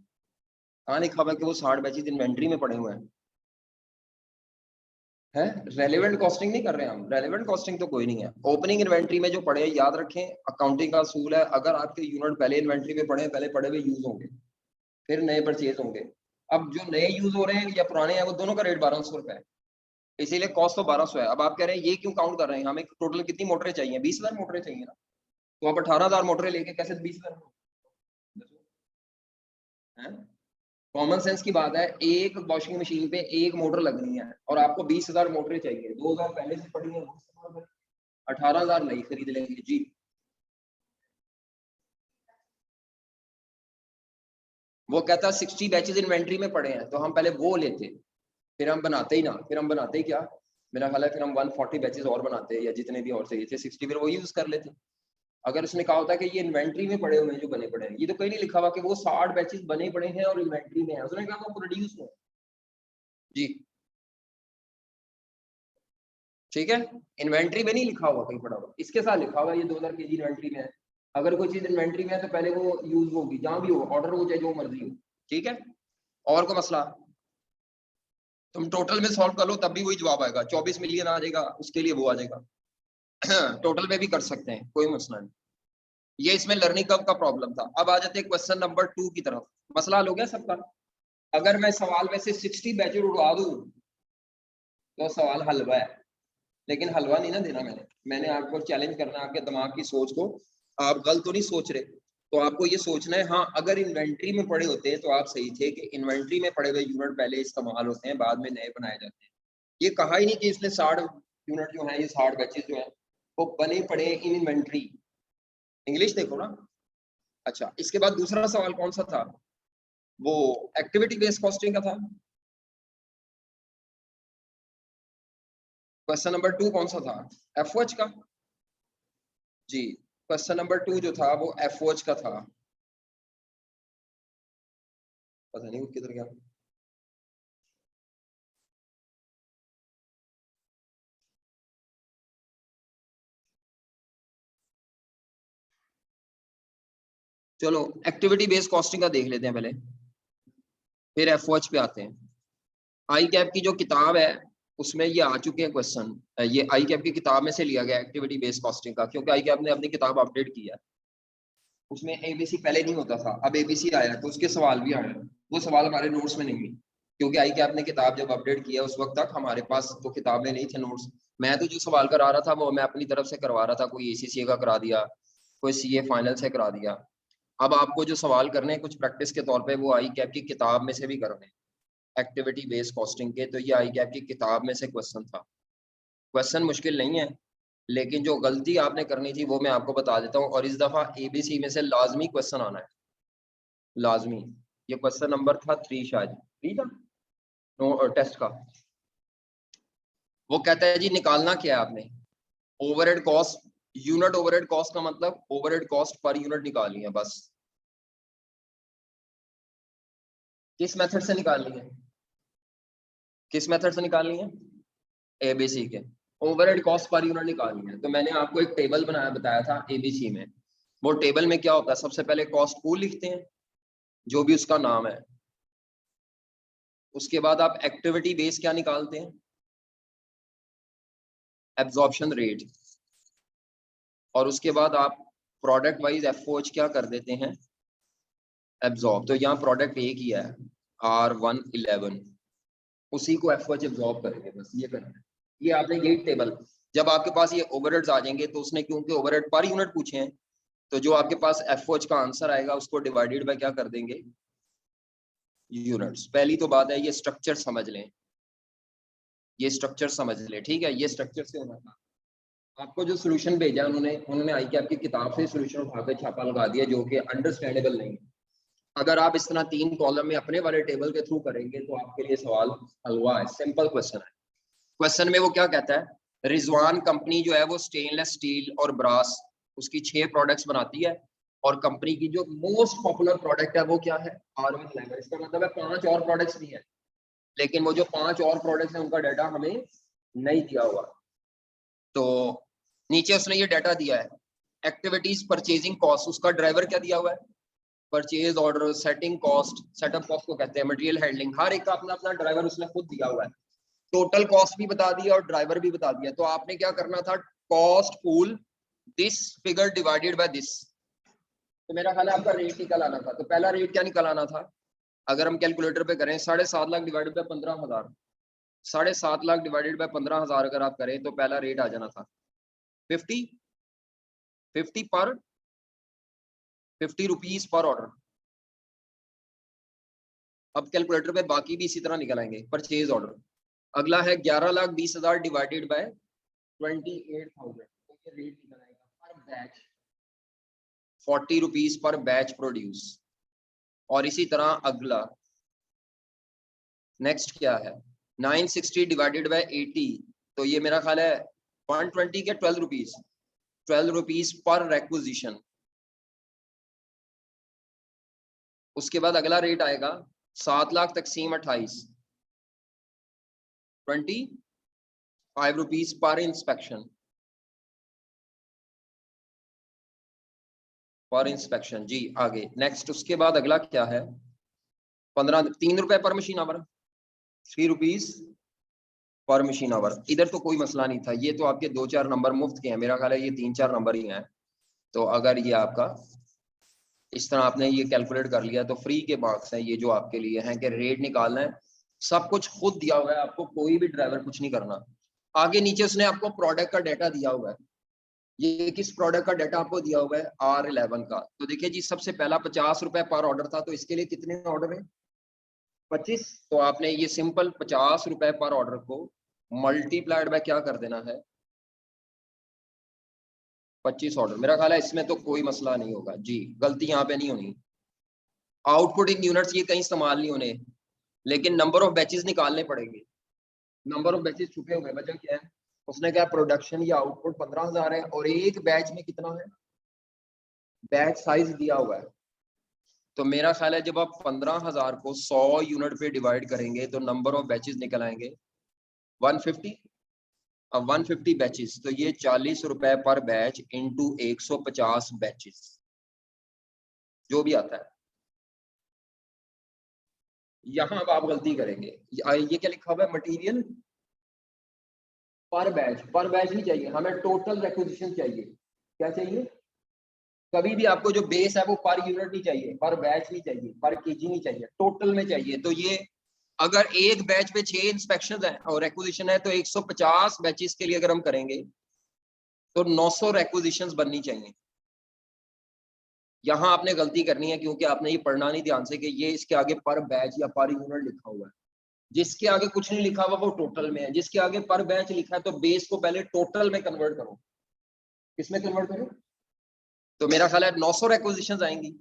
कहाँ लिखा हुआ है कि वो 60 बैचेज इन्वेंट्री में पड़े हुए हैं? है रेलेवेंट कॉस्टिंग नहीं कर रहे हैं हम, रेलेवेंट कॉस्टिंग तो कोई नहीं है। ओपनिंग इन्वेंट्री में जो पड़े हैं, याद रखें अकाउंटिंग का असूल है, अगर आपके यूनिट पहले इन्वेंट्री में पड़े हैं, पहले पड़े हुए यूज होंगे, फिर नए परचेज होंगे। अब जो नए यूज हो रहे हैं या पुराने हैं, वो दोनों का रेट 1200 रुपए है, इसीलिए कॉस्ट तो 1200 है। अब आप कह रहे हैं ये क्यों काउंट कर रहे हैं, हमें टोटल कितनी मोटरें चाहिए? 20,000 मोटरें चाहिए ना, तो आप 18,000 मोटरें लेके कैसे 20,000? कॉमन सेंस की बात है, एक वॉशिंग मशीन पे एक मोटर लगनी है और आपको 20,000 मोटरें चाहिए, 2,000 पहले से पड़ी है, 18,000 नई खरीद लेंगे जी। वो कहता है 60 बैचेज इन्वेंट्री में पड़े हैं, तो हम पहले वो लेते, फिर हम बनाते ही ना, फिर हम बनाते ही क्या, मेरा ख्याल है फिर हम 140 बैचेज और बनाते या जितने भी और चाहिए थे 60, फिर वो यूज कर लेते। अगर उसने कहा होता कि ये इन्वेंट्री में पड़े हुए हैं, जो बने पड़े हैं, ये तो कहीं नहीं लिखा हुआ कि वो 60 बैचेस बने पड़े हैं और इन्वेंट्री में है, उसने कहा वो प्रोड्यूस हो जी। ठीक है, इन्वेंट्री में नहीं लिखा हुआ कहीं पड़ा हुआ, इसके साथ लिखा हुआ ये 2000 केजी इन्वेंट्री में है। अगर कोई चीज इन्वेंट्री में है तो पहले वो यूज होगी, जहां भी हो, ऑर्डर हो चाहे जो मर्जी हो। ठीक है, और कोई मसला? तुम टोटल में सॉल्व कर लो तब भी वही जवाब आएगा, 24 मिलियन आ जाएगा, उसके लिए वो आ जाएगा। टोटल में भी कर सकते हैं, कोई मसला नहीं। ये इसमें लर्निंग कर्व का प्रॉब्लम था। अब आ जाते हैं क्वेश्चन नंबर 2 की तरफ। मसला हल हो गया सबका? अगर मैं सवाल में से 60 बैचेट उड़वा दूं तो सवाल हलवा है, लेकिन हलवा नहीं ना देना मैंने, मैंने आपको चैलेंज करना है आपके दिमाग की सोच को। आप गलत तो नहीं सोच रहे, तो आपको ये सोचना है हाँ अगर इन्वेंट्री में पड़े होते हैं तो आप सही थे कि इन्वेंट्री में पड़े हुए यूनिट पहले इस्तेमाल होते हैं, बाद में नए बनाए जाते हैं। ये कहा ही नहीं कि इसने 60 यूनिट जो है, ये 60 बैचेस जो है वो बने पड़े इन इन्वेंट्री। इंग्लिश देखो ना। अच्छा, इसके बाद दूसरा सवाल कौन सा था? वो एक्टिविटी बेस्ड कॉस्टिंग का था। क्वेश्चन नंबर 2 कौन सा था? एफओएच का। जी, क्वेश्चन नंबर 2 जो था वो एफओएच का था। पता नहीं वो किधर गया। चलो एक्टिविटी बेस्ड कॉस्टिंग का देख लेते हैं पहले। फिर FOH पे आते हैं। आई कैप की जो किताब है उसमें ये आ चुके हैं क्वेश्चन, ये आई कैप की किताब में से लिया गया एक्टिविटी बेस्ड कॉस्टिंग का, क्योंकि आई कैप ने अपनी किताब अपडेट किया है। उसमें ABC पहले नहीं होता था, अब ABC आया तो उसके सवाल भी आए। वो सवाल हमारे नोट्स में नहीं है, क्योंकि आई कैप ने किताब जब अपडेट किया उस वक्त तक हमारे पास तो किताबें नहीं थे, नोट्स। मैं तो जो सवाल करा रहा था वो मैं अपनी तरफ से करवा रहा था, कोई ACCA का करा दिया, कोई CA फाइनल से करा दिया। अब आपको जो सवाल करने हैं कुछ प्रैक्टिस के तौर पे, वो आई कैप की किताब में से भी करने हैं, एक्टिविटी बेस्ड कॉस्टिंग के। तो ये आई कैप की किताब में से क्वेश्चन था। क्वेश्चन मुश्किल नहीं है, लेकिन जो गलती आपने करनी थी वो मैं आपको बता देता हूँ। और इस दफा ABC में से लाजमी क्वेश्चन आना है, लाजमी। ये क्वेश्चन नंबर था 3, शायद 3 था टेस्ट का। वो कहता है जी निकालना क्या है आपने, overhead cost, unit overhead cost का मतलब ओवरहेड कॉस्ट पर यूनिट निकालनी है बस। किस मेथड से निकालनी है, किस मेथड से निकालनी है, ABC के ओवरहेड कॉस्ट पर यूनिट निकालनी है। तो मैंने आपको एक टेबल बताया था ABC में। वो टेबल में क्या होता है, सबसे पहले कॉस्ट पूल लिखते हैं जो भी उसका नाम है, उसके बाद आप एक्टिविटी बेस क्या निकालते हैं, एब्जॉर्प्शन रेट, और उसके बाद आप प्रोडक्ट वाइज FOH क्या कर देते हैं, एब्जॉर्ब। तो यहाँ प्रोडक्ट एक ही है R111, उसी को FOH एब्जॉर्ब करेंगे, बस ये करना है। ये आपने यही टेबल, जब आपके पास ये ओवरहेड्स आ जाएंगे तो उसने क्योंकि ओवरहेड पर यूनिट पूछे हैं, तो जो आपके पास FOH का आंसर आएगा उसको डिवाइडेड बाय क्या कर देंगे, यूनिट्स। पहली तो बात है ये स्ट्रक्चर समझ लें, ये स्ट्रक्चर समझ लें, ठीक है। ये स्ट्रक्चर से होना था। आपको जो सोल्यूशन भेजा उन्होंने आई कैप की किताब से सोल्यूशन उठाकर छापा लगा दिया, जो कि अंडरस्टैंडेबल नहीं है। अगर आप इस तरह 3 कॉलम में अपने वाले टेबल के थ्रू करेंगे तो आपके लिए सवाल हलवा है, सिंपल क्वेश्चन है। क्वेश्चन में वो क्या कहता है, रिजवान कंपनी जो है वो स्टेनलेस स्टील और ब्रास उसकी 6 प्रोडक्ट्स बनाती है, और कंपनी की जो मोस्ट पॉपुलर प्रोडक्ट है वो क्या है, R111। इसका मतलब है 5 और प्रोडक्ट्स भी है, लेकिन वो जो 5 और प्रोडक्ट्स हैं उनका डाटा हमें नहीं दिया हुआ। तो नीचे उसने ये डाटा दिया है, एक्टिविटीज परचेजिंग कॉस्ट, उसका ड्राइवर क्या दिया हुआ है, purchase order, setting cost, setup cost को कहते हैं, मटेरियल हैंडलिंग, हर एक का अपना अपना ड्राइवर उसने खुद दिया हुआ है। टोटल कॉस्ट भी बता दिया और ड्राइवर भी बता दिया। तो आपने क्या करना था, cost pool this figure divided by this. तो मेरा ख्याल है आपका रेट निकल आना था। तो पहला रेट क्या निकल आना था, अगर हम कैलकुलेटर पे करें 7.5 lakh divided by 15,000, 7.5 lakh divided by 15,000 अगर आप करें तो पहला रेट आ जाना था 50 पर 50 रुपीज पर ऑर्डर। अब कैलकुलेटर पे बाकी भी इसी तरह निकल आएंगे। परचेज ऑर्डर अगला है 11,20,000 डिवाइडेड बाय 28,000, तो ये रेट निकल आएगा पर batch 40 rupees per batch produce. और इसी तरह अगला नेक्स्ट क्या है, 960 डिवाइडेड बाय 80, तो ये मेरा ख्याल है 120 के 12 रुपीज पर रेक्विजिशन। उसके बाद अगला रेट आएगा 7 लाख तकसीम 28, 25 रुपीज पर इंस्पेक्शन, पर इंस्पेक्शन जी। आगे नेक्स्ट उसके बाद अगला क्या है, 3 रुपए पर machine our, 3 rupees per machine our. इधर तो कोई मसला नहीं था, ये तो आपके 2-4 नंबर मुफ्त के हैं, मेरा ख्याल है ये 3-4 नंबर ही हैं। तो अगर ये आपका इस तरह आपने ये कैलकुलेट कर लिया तो फ्री के मार्क्स हैं ये जो आपके लिए हैं कि रेट निकालना है, सब कुछ खुद दिया हुआ है, आपको कोई भी ड्राइवर कुछ नहीं करना। आगे नीचे उसने आपको प्रोडक्ट का डाटा दिया हुआ है, ये किस प्रोडक्ट का डाटा आपको दिया हुआ है, R11 का। तो देखिए जी सबसे पहला 50 रुपए पर ऑर्डर था, तो इसके लिए कितने ऑर्डर है, 25। तो आपने ये सिंपल 50 रुपए पर ऑर्डर को मल्टीप्लाइड बाय क्या कर देना है, 25 ऑर्डर। मेरा ख्याल है इसमें तो कोई मसला नहीं होगा जी, गलती यहाँ पे नहीं होनी। आउटपुट इन यूनिट्स ये कहीं इस्तेमाल नहीं होने, लेकिन नंबर ऑफ बैचेस निकालने पड़ेंगे। नंबर ऑफ बैचेस छुपे हुए, वजह क्या है, उसने क्या प्रोडक्शन या आउटपुट 15,000 है और एक बैच में कितना है, बैच साइज दिया हुआ है। तो मेरा ख्याल है जब आप 15,000 को 100 यूनिट पे डिवाइड करेंगे तो नंबर ऑफ बैचेस निकल आएंगे 150। अब 150 बैचेस तो ये 40 रुपए पर बैच इंटू 150 बैचेस जो भी आता है। यहाँ अब आप गलती करेंगे, ये क्या लिखा हुआ है, मटेरियल पर बैच नहीं चाहिए हमें, टोटल रिक्विजिशन चाहिए। क्या चाहिए? कभी भी आपको जो बेस है वो पर यूनिट नहीं चाहिए, पर बैच नहीं चाहिए, पर केजी नहीं चाहिए, टोटल में चाहिए। तो ये अगर एक बैच पे 6 इंस्पेक्शन है और रिक्विजिशन है तो 150 बैचेस के लिए अगर हम करेंगे तो 900 रिक्विजिशंस बननी चाहिए। यहाँ आपने गलती करनी है क्योंकि आपने ये पढ़ना नहीं ध्यान से कि ये इसके आगे पर बैच या पर यूनिट लिखा हुआ है। जिसके आगे कुछ नहीं लिखा हुआ वो टोटल में है, जिसके आगे पर बैच लिखा है तो बेस को पहले टोटल में कन्वर्ट करो। किसमें कन्वर्ट करो? तो मेरा ख्याल है 900 रिक्विजिशंस आएंगी।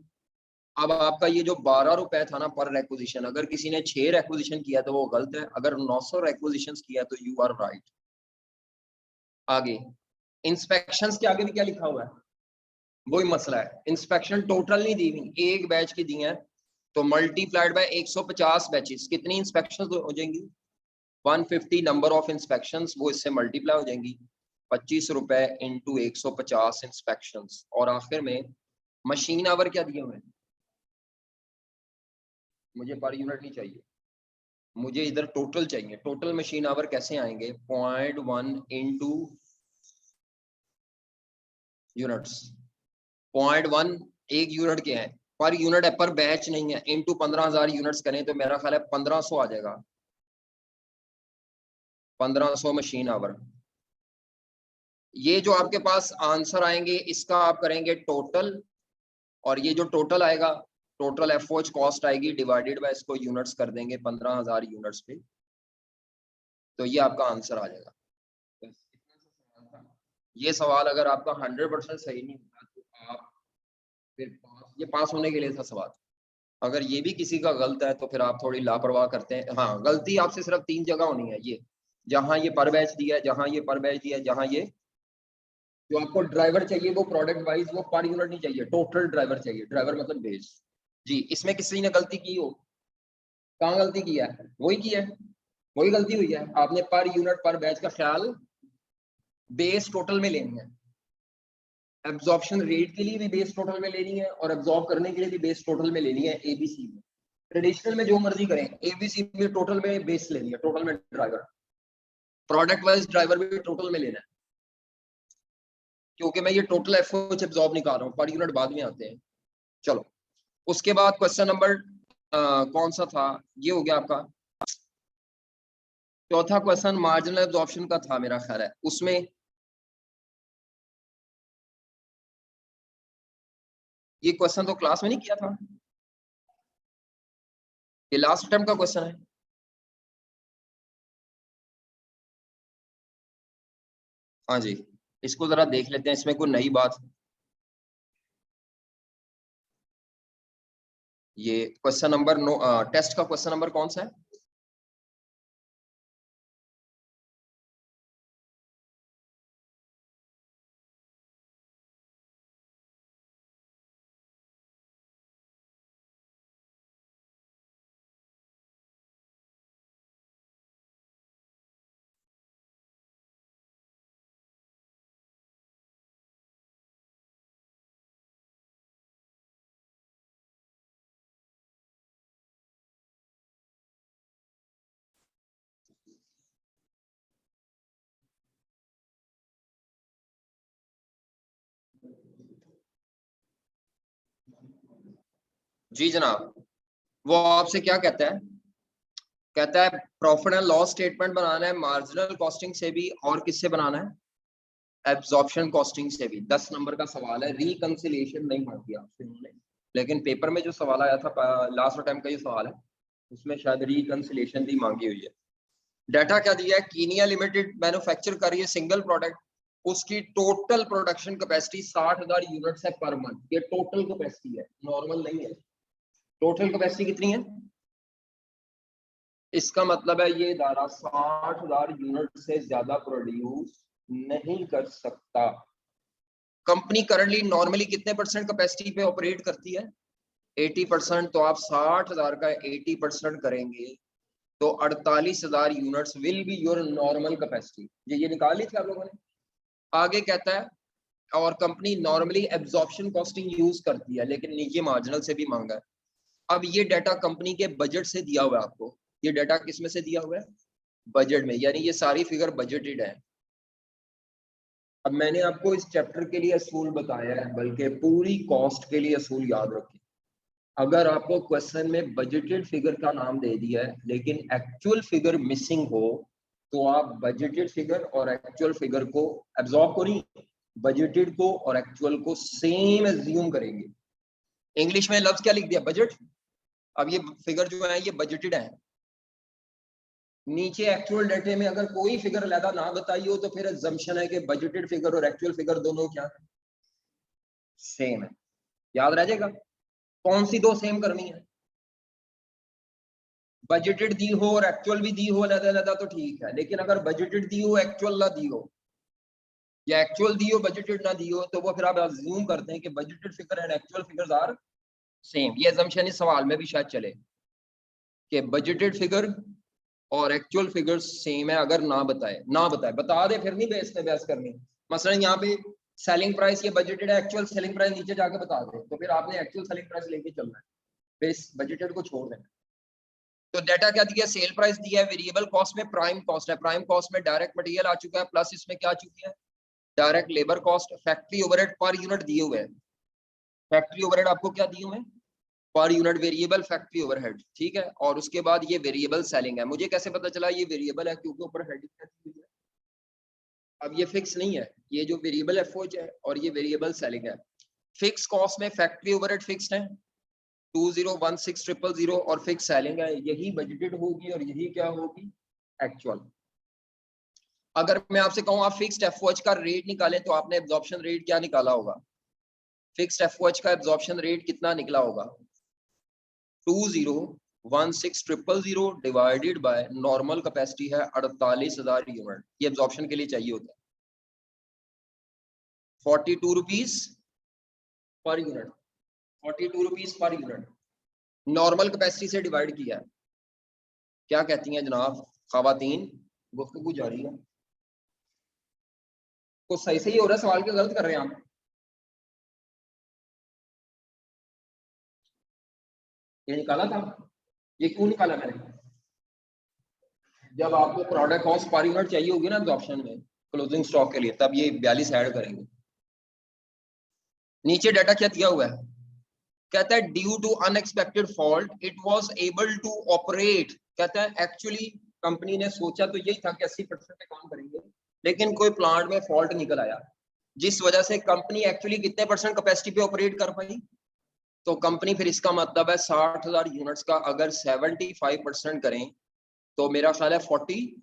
अब आपका ये जो 12 रुपए था ना पर रिक्विजिशन, अगर किसी ने 6 रिक्विजिशन किया तो वो गलत है, अगर 900 रिक्विजिशंस किया तो यू आर राइट। आगे इंस्पेक्शंस के आगे भी क्या लिखा हुआ है, वही मसला है, इंस्पेक्शन टोटल नहीं दी हुई, एक बैच की दी है तो मल्टीप्लाइड बाय 150 बैचेस, कितनी इंस्पेक्शंस हो जाएंगी? 150 नंबर ऑफ इंस्पेक्शंस, वो इससे मल्टीप्लाई हो जाएंगी। 25 रुपए इंटू 150 इंस्पेक्शंस, और आखिर में मशीन आवर क्या दिए हुए हैं? मुझे पर यूनिट नहीं चाहिए, मुझे इधर टोटल चाहिए। टोटल मशीन आवर कैसे आएंगे? 0.1 इंटू यूनिट्स, 0.1 एक यूनिट के हैं, पर यूनिट है, पर बैच नहीं है, इंटू 15,000 यूनिट्स करें तो मेरा ख्याल है 1500 आ जाएगा, 1500 मशीन आवर। ये जो आपके पास आंसर आएंगे इसका आप करेंगे टोटल, और ये जो टोटल आएगा, टोटल एफओएच कॉस्ट आएगी डिवाइडेड बाय इसको यूनिट्स कर देंगे 15,000 यूनिट्स पे, तो ये आपका आंसर आ जाएगा। ये सवाल अगर आपका 100% सही नहीं होता तो आप फिर ये पास होने के लिए था सवाल। अगर ये भी किसी का गलत है तो फिर आप थोड़ी लापरवाह करते हैं। हाँ, गलती आपसे सिर्फ 3 जगह होनी है, ये जहां ये पर बैच दिया है, जहां ये पर बैच दिया है, जहां ये जो आपको ड्राइवर चाहिए वो प्रोडक्ट वाइज वो पर यूनिट नहीं चाहिए, टोटल ड्राइवर चाहिए, ड्राइवर मतलब बेस। जी, इसमें किसी ने गलती की हो? कहाँ गलती किया है? वही किया है, वही गलती हुई है, आपने पर यूनिट पर बैच का ख्याल बेस टोटल में लेनी है। एब्जॉर्प्शन रेट के लिए भी बेस टोटल में लेनी है और एब्जॉर्ब करने के लिए भी बेस टोटल में लेनी है। एबीसी में, ट्रेडिशनल में जो मर्जी करें, एबीसी में टोटल में बेस लेनी है, टोटल में ड्राइवर, प्रोडक्ट वाइज ड्राइवर भी टोटल में लेना है, क्योंकि मैं ये टोटल एफओएच एब्जॉर्ब निकाल रहा हूँ, पर यूनिट बाद में आते हैं। चलो, उसके बाद क्वेश्चन नंबर कौन सा था? ये हो गया आपका चौथा क्वेश्चन, मार्जिनल एब्जॉर्प्शन का था मेरा ख्याल है। उसमें ये क्वेश्चन तो क्लास में नहीं किया था, ये लास्ट टाइम का क्वेश्चन है। हाँ जी, इसको जरा देख लेते हैं, इसमें कोई नई बात। ये क्वेश्चन नंबर टेस्ट का क्वेश्चन नंबर कौन सा है? जी जनाब, वो आपसे क्या कहता है? कहता है प्रॉफिट एंड लॉस स्टेटमेंट बनाना है मार्जिनल कॉस्टिंग से भी, और किससे बनाना है? एब्जॉर्प्शन कॉस्टिंग से भी। 10 नंबर का सवाल है, रिकंसिलिएशन नहीं मांगी आपसे उन्होंने, लेकिन पेपर में जो सवाल आया था लास्ट टाइम का ये सवाल है, उसमें शायद रिकंसिलिएशन भी मांगी हुई है। डाटा क्या दिया है? कीनिया लिमिटेड मैन्युफैक्चर कर रही है सिंगल प्रोडक्ट, उसकी टोटल प्रोडक्शन कैपेसिटी 60,000 यूनिट्स है पर मंथ। ये टोटल कैपेसिटी है, नॉर्मल नहीं है। टोटल कैपेसिटी कितनी है? इसका मतलब है ये दायरा 60,000 यूनिट से ज्यादा प्रोड्यूस नहीं कर सकता। कंपनी करंटली नॉर्मली कितने परसेंट कैपेसिटी पे ऑपरेट करती है? 80%। तो आप 60,000 का 80% करेंगे तो 48,000 units will be your normal capacity. ये निकाल ली थी आप लोगों ने। आगे कहता है और company normally absorption costing use करती है, लेकिन नीचे मार्जिनल से भी मांगा है। अब ये डाटा कंपनी के बजट से दिया हुआ है आपको, ये डाटा किस में से दिया हुआ है, बजट में, यानी ये सारी फिगर बजटेड है। अब मैंने आपको इस चैप्टर के लिए असूल बताया है, बल्कि पूरी कॉस्ट के लिए असूल याद रखें। अगर आपको क्वेश्चन में बजटेड फिगर का नाम दे दिया है लेकिन एक्चुअल फिगर मिसिंग हो, तो आप बजटेड फिगर और एक्चुअल फिगर को एब्जॉर्ब को नहीं, बजटेड को और एक्चुअल को सेम एज्यूम करेंगे। इंग्लिश में लफ्ज क्या लिख दिया, बजट। अब ये फिगर जो है ये बजटेड है, नीचे एक्चुअल डेटे में अगर कोई फिगर अलग ना बताई हो तो फिर अजम्पशन है कि बजटेड फिगर और एक्चुअल फिगर दोनों क्या है, सेम है। याद रह जाएगा कौन सी दो सेम करनी है, बजटेड दी हो और एक्चुअल भी दी हो अलग अलग तो ठीक है, लेकिन अगर बजटेड दी हो एक्चुअल ना दी हो, या एक्चुअल दी हो बजटेड ना दी हो, तो वो फिर आप अज्यूम करते हैं कि budgeted figure and actual figures are same. ये अजम्पशन इस सवाल में भी शायद चले कि बजटेड फिगर और एक्चुअल फिगर्स सेम है, अगर ना बताए बता दे फिर नहीं बेस पे बहस करनी। मसलन यहाँ पे सेलिंग प्राइस ये बजटेड है, एक्चुअल सेलिंग प्राइस नीचे जाके बता दे, तो फिर आपने एक्चुअल सेलिंग प्राइस लेके चलना है, फिर इस बजटेड को छोड़ देना। तो डाटा क्या दिया, सेल प्राइस दिया है, वेरिएबल कॉस्ट में प्राइम कॉस्ट है, प्राइम कॉस्ट में डायरेक्ट मटेरियल आ चुका है, प्लस इसमें क्या आ चुकी है, direct labour cost, factory overhead per unit दिए हुए हैं, फैक्ट्री ओवरहेड आपको क्या दिए हुए हैं, per unit variable factory overhead, ठीक है। और उसके बाद ये वेरिएबल सेलिंग है, मुझे कैसे पता चला ये वेरिएबल है, क्योंकि ऊपर हेडिंग है। अब ये फिक्स नहीं है, ये जो वेरिएबल एफओएच है और ये वेरिएबल सेलिंग है। फिक्स कॉस्ट में फैक्ट्री ओवरहेड फिक्स्ड है 2016,000 और फिक्स सेलिंग है, यही बजटेड होगी और यही क्या होगी, एक्चुअल। अगर मैं आपसे कहूं आप फिक्स्ड एफओएच का रेट निकालें तो आपने एब्जॉर्प्शन रेट क्या निकाला होगा, फिक्स्ड एफओएच का एब्जॉर्प्शन रेट कितना निकला होगा, 2016,000 डिवाइडेड बाय नॉर्मल कैपेसिटी है 48,000 यूनिट, ये एब्जॉर्प्शन के लिए चाहिए होता है 42 rupees per unit, 42 rupees per unit normal capacity से डिवाइड किया है। क्या कहती हैं जनाब खवातीन, गुफ्तगू जारी है, कुछ सही सही हो रहा है, सवाल क्या गलत कर रहे हैं आप, ये निकाला था, ये क्यों निकाला मैंने, जब आपको प्रोडक्ट कॉस्ट पर यूनिट चाहिए होगी ना एब्जॉर्प्शन में क्लोजिंग स्टॉक के लिए, तब ये 42 ऐड करेंगे। नीचे डाटा क्या दिया हुआ है, कहता है due to unexpected fault it was able to operate, कहता है एक्चुअली कंपनी ने सोचा तो यही था कि 80% पे काम करेंगे, लेकिन कोई प्लांट में फॉल्ट निकल आया, जिस वजह से कंपनी एक्चुअली कितने परसेंट कैपेसिटी पे ऑपरेट कर पाई, तो कंपनी फिर इसका मतलब है 60,000 यूनिट्स का अगर 75% करें तो मेरा ख्याल है 40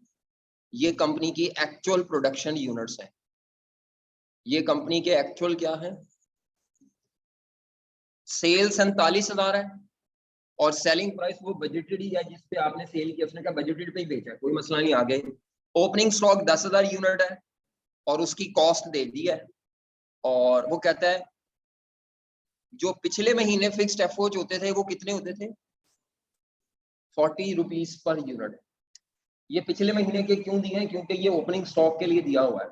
ये कंपनी की एक्चुअल प्रोडक्शन यूनिट्स है, ये कंपनी के एक्चुअल क्या है, सेल 47,000 है और सेलिंग प्राइस वो बजटेड ही है, जिस पे आपने सेल किया उसने कहा बजटेड पे ही बेचा है, कोई मसला नहीं। आगे ओपनिंग स्टॉक 10,000 यूनिट है और उसकी कॉस्ट दे दी है, और वो कहता है जो पिछले महीने फिक्स्ड एफओच होते थे वो कितने होते थे, 40 रुपीज पर यूनिट। ये पिछले महीने के क्यों दिए हैं, क्योंकि ये ओपनिंग स्टॉक के लिए दिया हुआ है।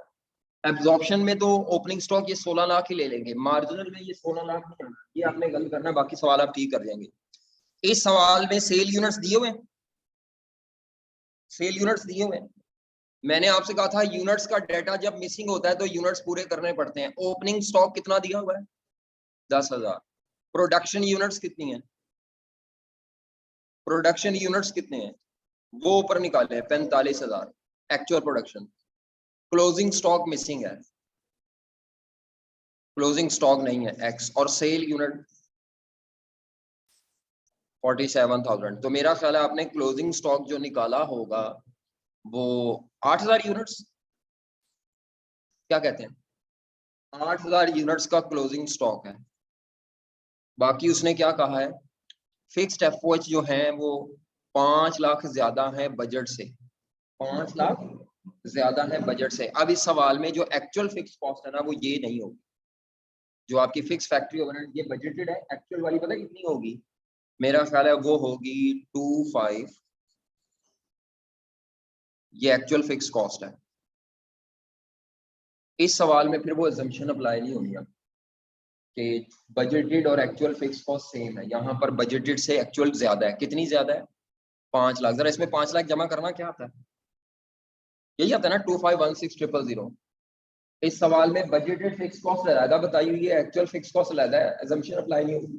एब्जॉर्प्शन में तो ओपनिंग स्टॉक ये 16 लाख ही ले लेंगे, मार्जिनल में ये 16 लाख नहीं आना, ये आपने गलत करना है, बाकी सवाल आप ठीक कर जाएंगे। इस सवाल में सेल यूनिट्स दिए हुए हैं, सेल यूनिट्स दिए हुए हैं, मैंने आपसे कहा था यूनिट्स का डाटा जब मिसिंग होता है तो यूनिट्स पूरे करने पड़ते हैं। ओपनिंग स्टॉक कितना दिया हुआ है, 10,000। प्रोडक्शन यूनिट्स कितनी है, प्रोडक्शन यूनिट्स कितने हैं वो ऊपर निकाले 45,000 actual production. Closing stock missing है, क्लोजिंग स्टॉक नहीं है एक्स, और सेल यूनिट 47,000, तो मेरा ख्याल है आपने क्लोजिंग स्टॉक जो निकाला होगा वो 8,000 यूनिट्स, क्या कहते हैं, 8,000 यूनिट्स का क्लोजिंग स्टॉक है। बाकी उसने क्या कहा है, फिक्स्ड एफओएच जो है वो 5 लाख ज्यादा है बजट से, 5 लाख ज्यादा है बजट से। अब इस सवाल में जो एक्चुअल फिक्स कॉस्ट है ना वो ये नहीं होगी, जो आपकी फिक्स फैक्ट्री ओवरहेड ये बजटेड है, एक्चुअल वाली पता कितनी होगी, मेरा ख्याल है वो होगी 25, ये एक्चुअल फिक्स कॉस्ट है। इस सवाल में फिर वो अजम्पशन अप्लाई नहीं होनी है, कि बजटेड और एक्चुअल फिक्स कॉस्ट सेम है। यहाँ पर बजटेड से एक्चुअल ज्यादा है। कितनी ज्यादा है? 5 लाख। जरा इसमें 5 लाख जमा करना क्या आता है? यही आता है ना 2516,000। इस सवाल में बजटेड फिक्स कॉस्ट अलग बताई हुई है, एक्चुअल फिक्स कॉस्ट अलग है, अजम्पशन अप्लाई नहीं होगी।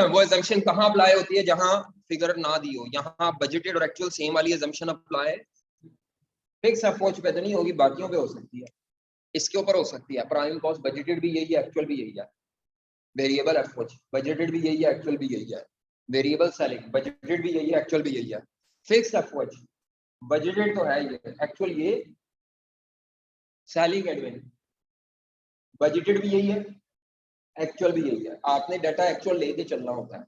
वो अजम्पशन कहाँ अप्लाई होती है? जहां फिगर ना दी हो। यहाँ बजटेड और एक्चुअल सेम वाली अजम्पशन अप्लाई फिक्स अप्रोच पे तो नहीं होगी, बाकियों पे हो सकती है, इसके ऊपर हो सकती है। प्राइम कॉस्ट बजटेड भी यही है, एक्चुअल भी यही है। वेरिएबल अप्रोच बजटेड भी यही है, एक्चुअल भी यही है। वेरिएबल सेलिंग बजटेड भी यही है, एक्चुअल भी यही है। फिक्स अप्रोच बजटेड तो है ये, एक्चुअल ये। सेलिंग एडमिन बजटेड भी यही है, एक्चुअल भी यही है। आपने डाटा एक्चुअल लेके चलना होता है।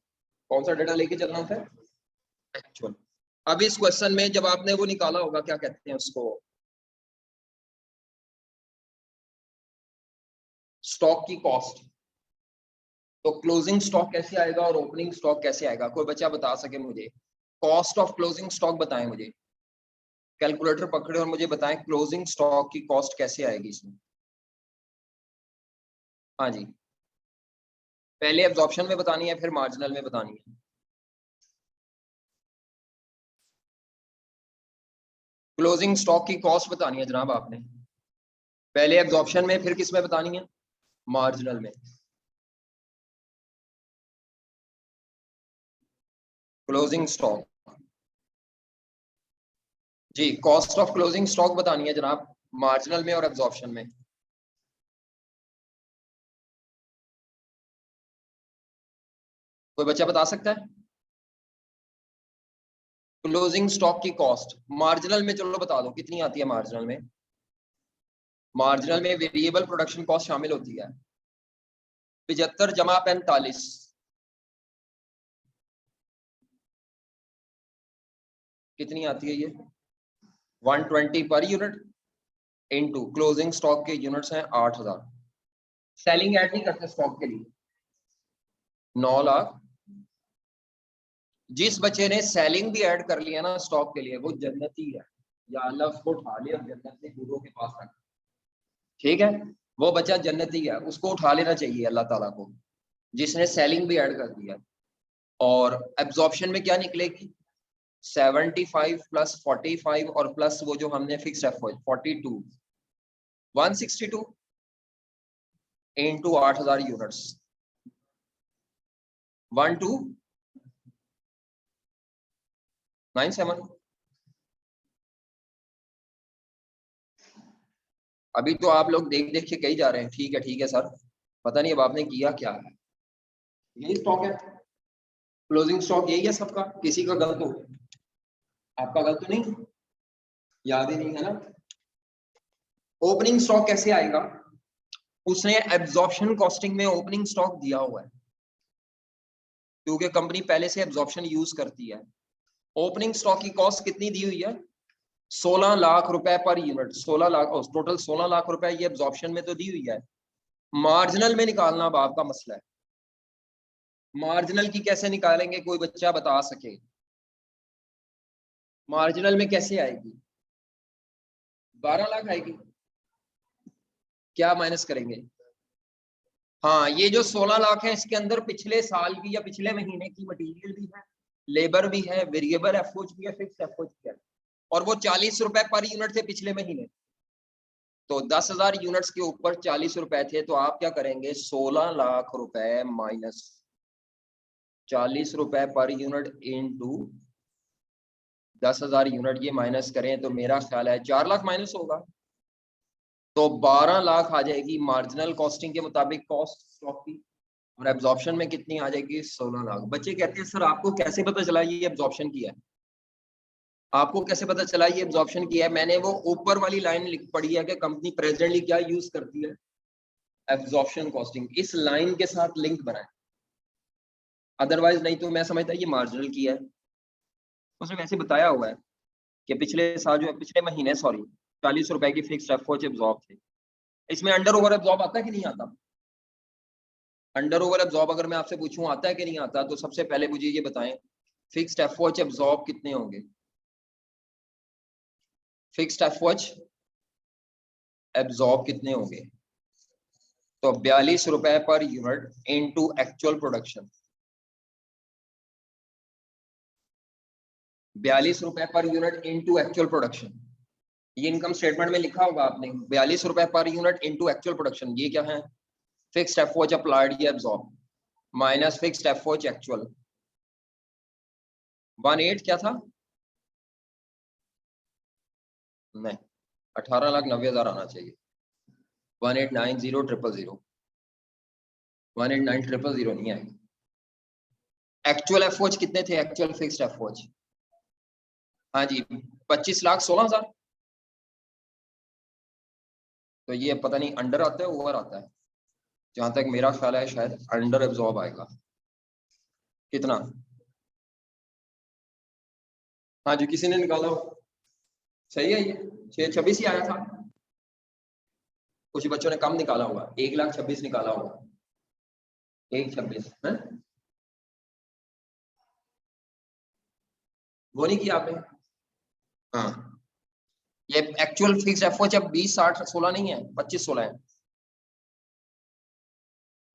कौन सा डाटा लेके चलना होता है? एक्चुअल। अब इस क्वेश्चन में जब आपने वो निकाला होगा, क्या कहते हैं उसको, स्टॉक की कॉस्ट, तो क्लोजिंग स्टॉक कैसे आएगा और ओपनिंग स्टॉक कैसे आएगा? कोई बच्चा बता सके मुझे? कॉस्ट ऑफ क्लोजिंग स्टॉक बताएं मुझे, कैलकुलेटर पकड़े और मुझे बताएं क्लोजिंग स्टॉक की कॉस्ट कैसे आएगी इसमें। हाँ जी, पहले एब्जॉर्प्शन में बतानी है फिर मार्जिनल में बतानी है? क्लोजिंग स्टॉक की कॉस्ट बतानी है जनाब आपने, पहले एब्जॉर्प्शन में फिर किस में बतानी है? मार्जिनल में। क्लोजिंग स्टॉक जी, कॉस्ट ऑफ क्लोजिंग स्टॉक बतानी है जनाब, मार्जिनल में और एब्जॉर्प्शन में। कोई बच्चा बता सकता है? क्लोजिंग स्टॉक की कॉस्ट मार्जिनल में, चलो बता दो कितनी आती है मार्जिनल में? मार्जिनल में वेरिएबल प्रोडक्शन कॉस्ट शामिल होती है। 75 जमा 45 कितनी आती है ये? 120 per unit into closing stock के यूनिट्स हैं 8000। सेलिंग ऐड नहीं करते स्टॉक के लिए, 9 लाख। जिस बच्चे ने सेलिंग भी ऐड कर लिया ना स्टॉक के लिए, वो जन्नती है, या अल्लाह उसको उठा ले और जन्नत से गुरुओं के पास रख। ठीक है, वो बच्चा जन्नती है, उसको उठा लेना चाहिए अल्लाह ताला को, जिसने सेलिंग भी ऐड कर दिया। और एब्जॉर्प्शन में क्या निकलेगी? 75 प्लस 45 और प्लस वो जो हमने फिक्स है 42, 162 इंटू 8000 यूनिट्स, 1297। अभी तो आप लोग देख देख के कही जा रहे हैं ठीक है सर, पता नहीं अब आपने किया क्या है। यही स्टॉक है, क्लोजिंग स्टॉक यही है सबका, किसी का गलत हो? आपका गलत तो नहीं? याद ही नहीं है ना? ओपनिंग स्टॉक कैसे आएगा? उसने एब्जॉर्प्शन कॉस्टिंग में ओपनिंग स्टॉक दिया हुआ है, क्योंकि कंपनी पहले से एब्जॉर्प्शन यूज करती है। ओपनिंग स्टॉक की कॉस्ट कितनी दी हुई है? 16 लाख रुपए per unit. 16 lakh, total 16 lakh रुपए ये एब्जॉर्प्शन में तो दी हुई है। मार्जिनल में निकालना अब आपका मसला है। मार्जिनल की कैसे निकालेंगे, कोई बच्चा बता सके? मार्जिनल में कैसे आएगी? 12 लाख आएगी। क्या माइनस करेंगे? हाँ, ये जो 16 लाख है इसके अंदर पिछले साल की या पिछले महीने की मटेरियल भी है, लेबर भी है, वेरिएबल एफओच भी है, फिक्स एफओच भी है, और वो 40 रुपए पर यूनिट थे पिछले महीने। तो 10,000 यूनिट्स के ऊपर 40 रुपए थे, तो आप क्या करेंगे? 16 लाख रुपए माइनस 40 रुपए पर यूनिट इनटू 10,000 यूनिट, ये माइनस करें तो मेरा ख्याल है 4 लाख माइनस होगा, तो 12 लाख आ जाएगी मार्जिनल कॉस्टिंग के मुताबिक कॉस्ट स्टॉक की। और एब्जॉर्प्शन में कितनी आ जाएगी? 16 लाख। बच्चे कहते हैं सर आपको कैसे पता चला ये एब्जॉर्प्शन किया है? आपको कैसे पता चला ये एब्जॉर्प्शन किया है? मैंने वो ऊपर वाली लाइन लिख पढ़ी है कि कंपनी प्रेजेंटली क्या यूज करती है, एब्जॉर्प्शन कॉस्टिंग। इस लाइन के साथ लिंक बनाए, अदरवाइज नहीं तो मैं समझता ये मार्जिनल किया है। उसने वैसे बताया हुआ है कि पिछले साल जो है, पिछले महीने सॉरी, 40 रुपए की फिक्स एफओच एब्जॉर्ब थे। इसमें अंडर ओवर एब्जॉर्ब आता है कि नहीं आता? अंडर ओवर एब्जॉर्ब अगर मैं आपसे पूछूं आता है कि नहीं आता, तो सबसे पहले मुझे ये बताएं फिक्स्ड एफओच एब्जॉर्ब कितने होंगे? फिक्स्ड एफओच एब्जॉर्ब कितने होंगे? तो 42 रुपए per unit into actual production, 42 रुपए per unit into actual production. ये इनकम स्टेटमेंट में लिखा होगा आपने, 42 रुपए per unit into actual production. ये क्या है? फिक्स्ड एफओएच अप्लाइड या absorb minus fixed FOH actual. 18 क्या था? नहीं, 18,90,000 आना चाहिए। 1890,000 1890,000 नहीं आएगी। एक्चुअल एफओएच कितने थे? एक्चुअल फिक्स्ड एफओएच, हाँ जी, 25,16,000। तो ये पता नहीं अंडर आता है ओवर आता है, जहां तक मेरा ख्याल है शायद अंडर एब्जॉर्ब आएगा। कितना? हाँ जी, किसी ने निकाला हो? सही है, ये 626 ही आया था। कुछ बच्चों ने कम निकाला होगा, 1,26,000 निकाला होगा। 1,26,000 है, वो नहीं किया आपने? हाँ, ये एक्चुअल फिक्स एफओएच अब 20, 60, 16 नहीं है, 25, 16 है।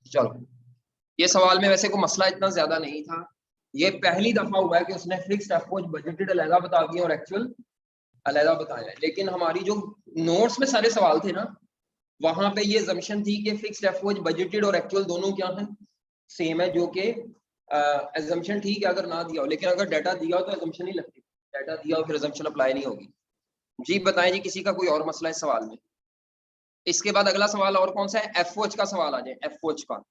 चलो, ये सवाल में वैसे कोई मसला इतना ज्यादा नहीं था। ये पहली दफा हुआ है कि उसने फिक्स्ड एफओएच बजटेड अलग बता दिया और एक्चुअल अलग बताया। लेकिन हमारी जो नोट्स में सारे सवाल थे ना, वहां पे ये assumption थी कि फिक्स्ड एफओएच बजटेड और एक्चुअल दोनों क्या है, सेम है, जो कि assumption ठीक है अगर ना दिया हो। लेकिन अगर डाटा दिया हो तो assumption नहीं लगती, डाटा दिया हो फिर assumption अप्लाई नहीं होगी। जी बताएं जी, किसी का कोई और मसला है इस सवाल में? इसके बाद अगला सवाल और कौन सा है? एफओएच का सवाल आ जाए। एफओएच का,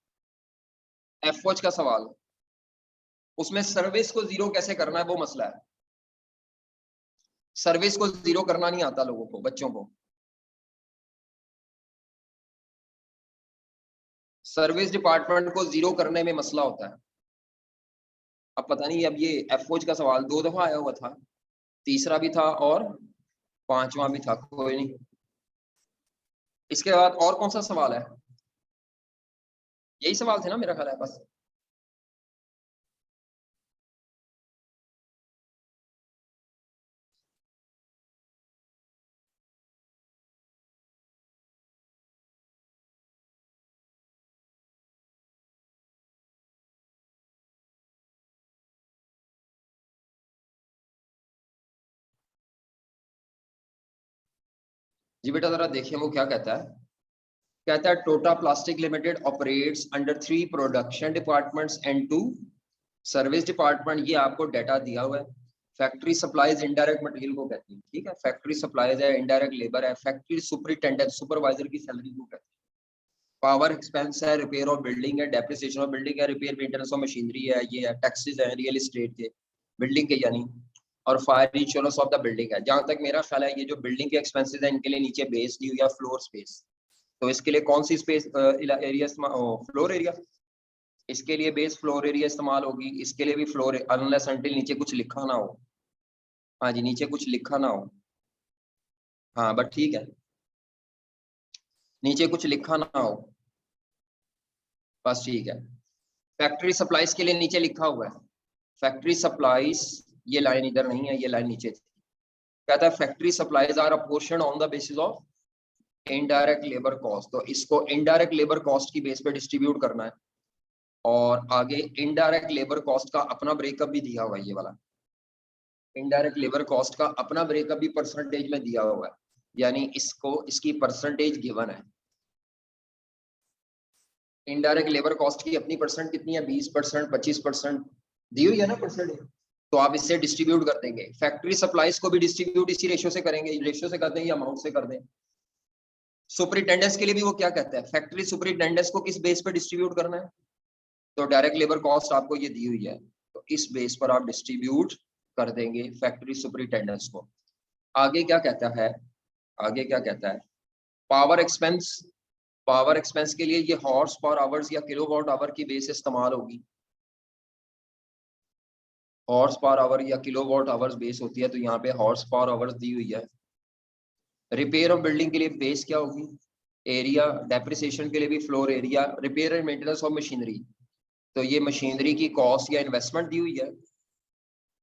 एफओएच का सवाल, उसमें सर्विस को जीरो कैसे करना है वो मसला है। सर्विस को जीरो करना नहीं आता लोगों को, बच्चों को। सर्विस डिपार्टमेंट को जीरो करने में मसला होता है। अब पता नहीं, अब ये एफओएच का सवाल 2 दफा आया हुआ था, तीसरा भी था और 5वां भी था। कोई नहीं, इसके बाद और कौन सा सवाल है? यही सवाल थे ना मेरा ख्याल है बस। जी बेटा जरा देखिए वो क्या कहता है। कहता है टोटा plastic limited operates under 3 production departments and 2 service department. ये आपको डाटा दिया हुआ है। फैक्ट्री सप्लाईज इनडायरेक्ट मटेरियल को कहती है, ठीक है। फैक्ट्री सप्लाईज है, इनडायरेक्ट लेबर है, फैक्ट्री सुपरिटेंडेंट सुपरवाइजर की सैलरी को कहती है। पावर एक्सपेंस है, रिपेयर ऑफ बिल्डिंग है, डेप्रिसिएशन ऑफ बिल्डिंग है, रिपेयर मेंटेनेंस ऑफ मशीनरी है, ये है टैक्सेस है रियल एस्टेट के, बिल्डिंग के यानी, और fire insurance of the building है। जहां तक मेरा ख्याल है ये जो बिल्डिंग के एक्सपेंसेस है इनके लिए नीचे बेस दी हुई है फ्लोर स्पेस। तो इसके लिए कौन सी स्पेस एरिया, फ्लोर एरिया, इसके लिए बेस फ्लोर एरिया इस्तेमाल होगी। इसके लिए भी फ्लोर, अनलेस अनटिल नीचे कुछ लिखा ना हो। हाँ जी, नीचे कुछ लिखा ना हो, हाँ बट ठीक है, नीचे कुछ लिखा ना हो बस, ठीक है। फैक्ट्री सप्लाईज के लिए नीचे लिखा हुआ है फैक्ट्री सप्लाईज, ये लाइन इधर नहीं है, ये लाइन नीचे थी। कहता है factory supplies are apportion on the basis of indirect labour cost. तो इसको इनडायरेक्ट लेबर कॉस्ट की बेस पे डिस्ट्रीब्यूट करना है। और आगे इनडायरेक्ट लेबर कॉस्ट का अपना ब्रेकअप भी दिया हुआ है, ये वाला इनडायरेक्ट लेबर कॉस्ट का अपना ब्रेकअप भी परसेंटेज में दिया हुआ है, यानी इसको इसकी परसेंटेज गिवन है। इनडायरेक्ट लेबर कॉस्ट की अपनी परसेंट कितनी है? 20%, 25% दी हुई है ना परसेंटेज। तो आप इससे डिस्ट्रीब्यूट कर देंगे। फैक्ट्री सप्लाईज को भी डिस्ट्रीब्यूट इसी रेशियो से करेंगे, रेशियो से कर दें या अमाउंट से कर दें। सुपरिटेंडेंस के लिए भी वो क्या कहता है, फैक्ट्री सुपरिटेंडेंस को किस बेस पर डिस्ट्रीब्यूट करना है? तो डायरेक्ट लेबर कॉस्ट आपको ये दी हुई है, तो इस बेस पर आप डिस्ट्रीब्यूट कर देंगे फैक्ट्री सुपरिटेंडेंस को। आगे क्या कहता है? आगे क्या कहता है? पावर एक्सपेंस, पावर एक्सपेंस के लिए ये हॉर्स पावर आवर्स या किलोवाट आवर की बेस इस्तेमाल होगी। हॉर्स पावर आवर या किलोवाट आवर्स बेस होती है, तो यहाँ पे हॉर्स पावर आवर्स दी हुई है। रिपेयर ऑफ बिल्डिंग के लिए बेस क्या होगी? एरिया। डेप्रिसिएशन के लिए भी floor area. Repair and maintenance of machinery, तो ये मशीनरी की कॉस्ट या इन्वेस्टमेंट दी हुई है।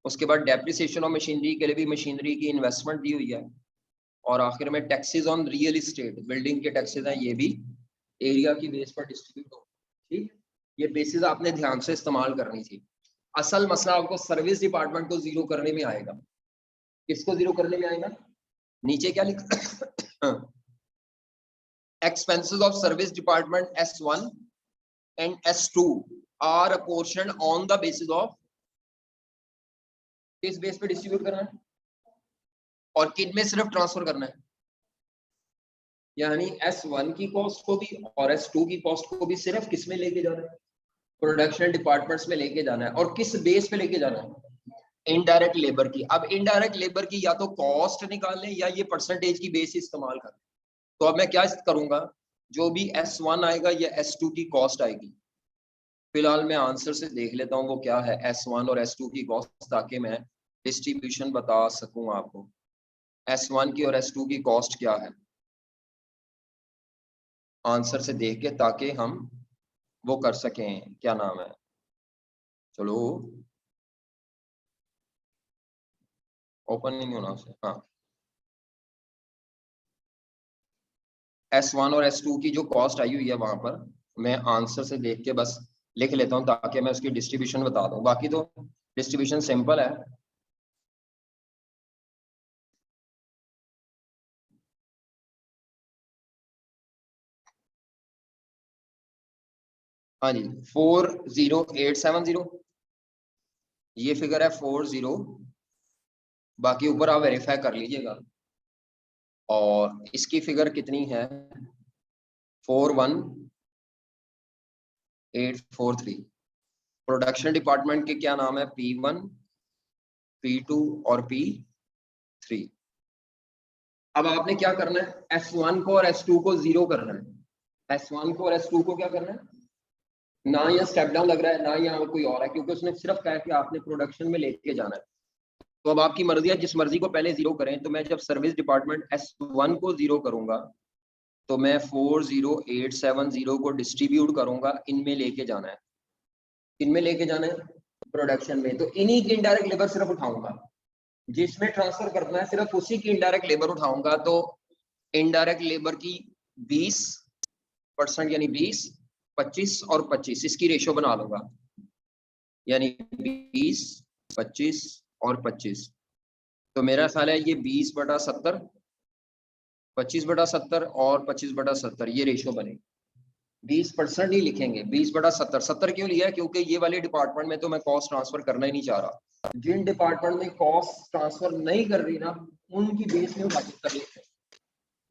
उसके बाद डेप्रिसिएशन ऑफ मशीनरी के लिए भी मशीनरी की इन्वेस्टमेंट दी हुई है। और आखिर में taxes on real estate, building के टैक्सेस हैं ये भी एरिया की बेस पर डिस्ट्रीब्यूट हो। ठीक, ये बेसिस आपने ध्यान से इस्तेमाल करनी थी। असल मसला आपको सर्विस डिपार्टमेंट को जीरो करने में आएगा। किसको जीरो करने में आएगा? नीचे क्या लिखा? Expenses of service department S1 and S2 are apportioned on the basis of, किस बेस पे डिस्ट्रीब्यूट करना है और किन में सिर्फ ट्रांसफर करना है, यानी S1 की कॉस्ट को भी और S2 की कॉस्ट को भी सिर्फ किस में लेके जाना है? प्रोडक्शन डिपार्टमेंट्स में लेके जाना है। और किस बेस पे लेके जाना है? इनडायरेक्ट लेबर की। अब इनडायरेक्ट लेबर की या तो कॉस्ट निकाल लें या ये परसेंटेज की बेस इस्तेमाल करें। तो अब मैं क्या करूंगा, जो भी S1 आएगा या S2 की कॉस्ट आएगी, फिलहाल मैं आंसर से देख लेता हूँ वो क्या है S1 और S2 की कॉस्ट, ताकि मैं डिस्ट्रीब्यूशन बता सकूं आपको। S1 की और S2 की कॉस्ट क्या है आंसर से देख के, ताकि हम वो कर सकें, क्या नाम है, चलो ओपन नहीं होना उसे, हाँ। S1 और S2 की जो कॉस्ट आई हुई है वहां पर मैं आंसर से देख के बस लिख लेता हूं, ताकि मैं उसकी डिस्ट्रीब्यूशन बता दूं। बाकी तो डिस्ट्रीब्यूशन सिंपल है। हाँ जी, 40870 ये फिगर है 40। बाकी ऊपर आप वेरीफाई कर लीजिएगा। और इसकी फिगर कितनी है? 41843। प्रोडक्शन डिपार्टमेंट के क्या नाम है? P1, P2 और P3। अब आपने क्या करना है, S1 को और S2 को जीरो करना है। S1 को और S2 को क्या करना है? ना यहाँ स्टेप डाउन लग रहा है ना यहाँ कोई और है, क्योंकि उसने सिर्फ कहा कि आपने प्रोडक्शन में लेके जाना है। तो अब आपकी मर्जी है, जिस मर्जी को पहले जीरो करें। तो मैं जब सर्विस डिपार्टमेंट S1 को जीरो करूंगा तो मैं 40870 को डिस्ट्रीब्यूट करूंगा, इनमें लेके जाना है। इनमें लेके जाना है प्रोडक्शन में, तो इन्हीं की इनडायरेक्ट लेबर सिर्फ उठाऊंगा। जिसमें ट्रांसफर करना है सिर्फ उसी की इनडायरेक्ट लेबर उठाऊंगा। तो इनडायरेक्ट लेबर की 20% यानी 20, 25 और 25 इसकी रेशो बना लूंगा, यानी 20, 25 और 25। तो मेरा ख्याल है ये 20/70, 25/70 और 25/70 ये रेशो बनेगी। 20% ही लिखेंगे, 20/70। 70 क्यों लिया? क्योंकि ये वाले डिपार्टमेंट में तो मैं कॉस्ट ट्रांसफर करना ही नहीं चाह रहा। जिन डिपार्टमेंट में कॉस्ट ट्रांसफर नहीं कर रही ना, उनकी बेस में उठा के कर लेते हैं।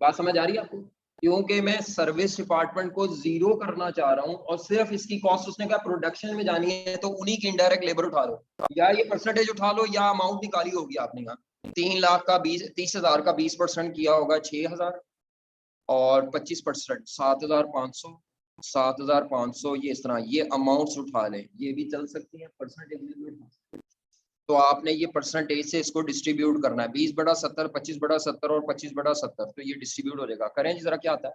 बात समझ आ रही है आपको? क्योंकि मैं सर्विस डिपार्टमेंट को जीरो करना चाह रहा हूँ और सिर्फ इसकी कॉस्ट उसने कहा प्रोडक्शन में जानी है, तो उन्हीं की इनडायरेक्ट लेबर उठा लो, या ये परसेंटेज उठा लो या अमाउंट निकाली होगी आपने। यहाँ 3 लाख का 30,000 का 20% किया होगा 6,000, और 25% 7,500, 7,500 ये इस तरह ये अमाउंट्स उठा लें, ये भी चल सकती है परसेंटेज में। तो आपने ये परसेंटेज से इसको डिस्ट्रीब्यूट करना है, 20/70, 25/70 और 25/70। तो ये डिस्ट्रीब्यूट हो जाएगा। करें जरा क्या आता है?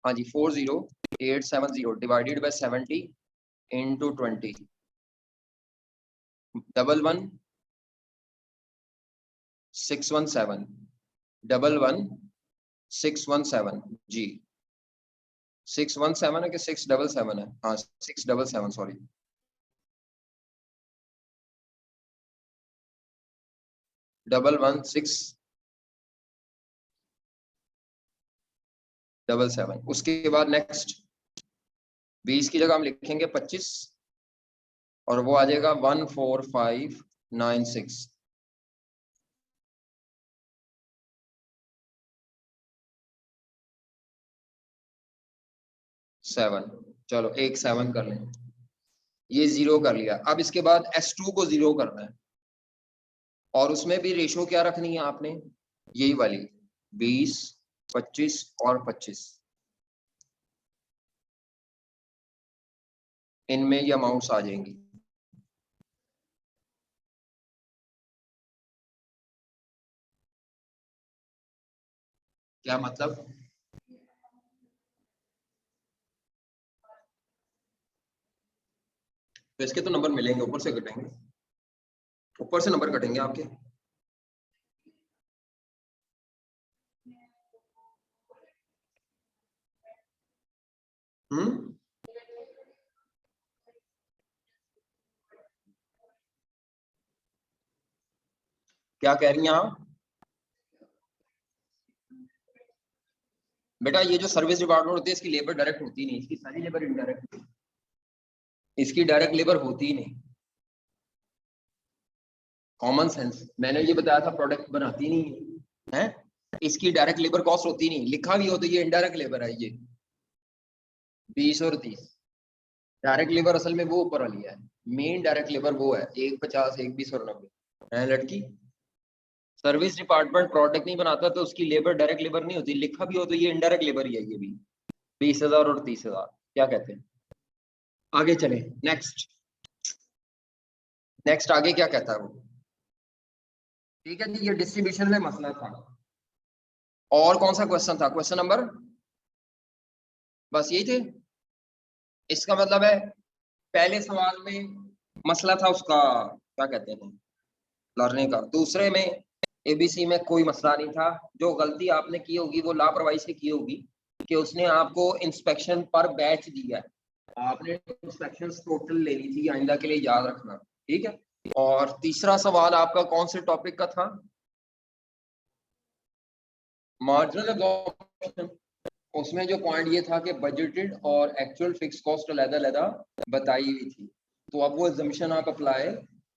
हाँ जी, 40870 डिवाइडेड बाय 70 इंटू 20, 11,617, 11,617 जी। 617 है कि 677 है? हाँ 677, सॉरी। 11,677। उसके बाद नेक्स्ट 20 की जगह हम लिखेंगे 25 और वो आ जाएगा 14596। सेवन, चलो एक 7 कर लें, ये जीरो कर लिया। अब इसके बाद S2 को जीरो करना है, और उसमें भी रेशो क्या रखनी है आपने? यही वाली 20, 25 और 25, इनमें ये अमाउंट्स आ जाएंगी। क्या मतलब? तो इसके तो नंबर मिलेंगे, ऊपर से कटेंगे, ऊपर से नंबर कटेंगे आपके। क्या कह रही हैं आप बेटा? ये जो सर्विस डिपार्टमेंट होती है इसकी लेबर डायरेक्ट होती नहीं, इसकी सारी लेबर इनडायरेक्ट, इसकी डायरेक्ट लेबर होती ही नहीं। कॉमन सेंस, मैंने ये बताया था प्रोडक्ट बनाती नहीं है, इसकी डायरेक्ट लेबर कॉस्ट होती नहीं, लिखा भी हो तो ये इनडायरेक्ट लेबर है। ये 20 और 30 डायरेक्ट लेबर असल में वो ऊपर वाली है, मेन डायरेक्ट लेबर वो है 150 120 और 90 है लड़की। सर्विस डिपार्टमेंट प्रोडक्ट नहीं बनाता तो उसकी लेबर डायरेक्ट लेबर नहीं होती, लिखा भी हो तो ये इनडायरेक्ट लेबर ही है। ये भी 20,000 और 30,000, क्या कहते हैं? आगे चले, नेक्स्ट नेक्स्ट आगे क्या कहता है वो? ठीक है जी, ये डिस्ट्रीब्यूशन में मसला था। और कौन सा क्वेश्चन था? क्वेश्चन नंबर, बस यही थे। इसका मतलब है पहले सवाल में मसला था उसका, क्या कहते हैं, लर्निंग का। दूसरे में एबीसी में कोई मसला नहीं था। जो गलती आपने की होगी वो लापरवाही से की होगी कि उसने आपको इंस्पेक्शन पर बैच दिया है, आपने इंस्पेक्शन टोटल लेनी थी, आइंदा के लिए याद रखना, ठीक है। और तीसरा सवाल आपका कौन से टॉपिक का था? Marginal absorption. उसमें जो पॉइंट ये था कि बजटेड और एक्चुअल फिक्स कॉस्ट अलग-अलग बताई हुई थी, तो अब वो एजम्पशन आप अप्लाई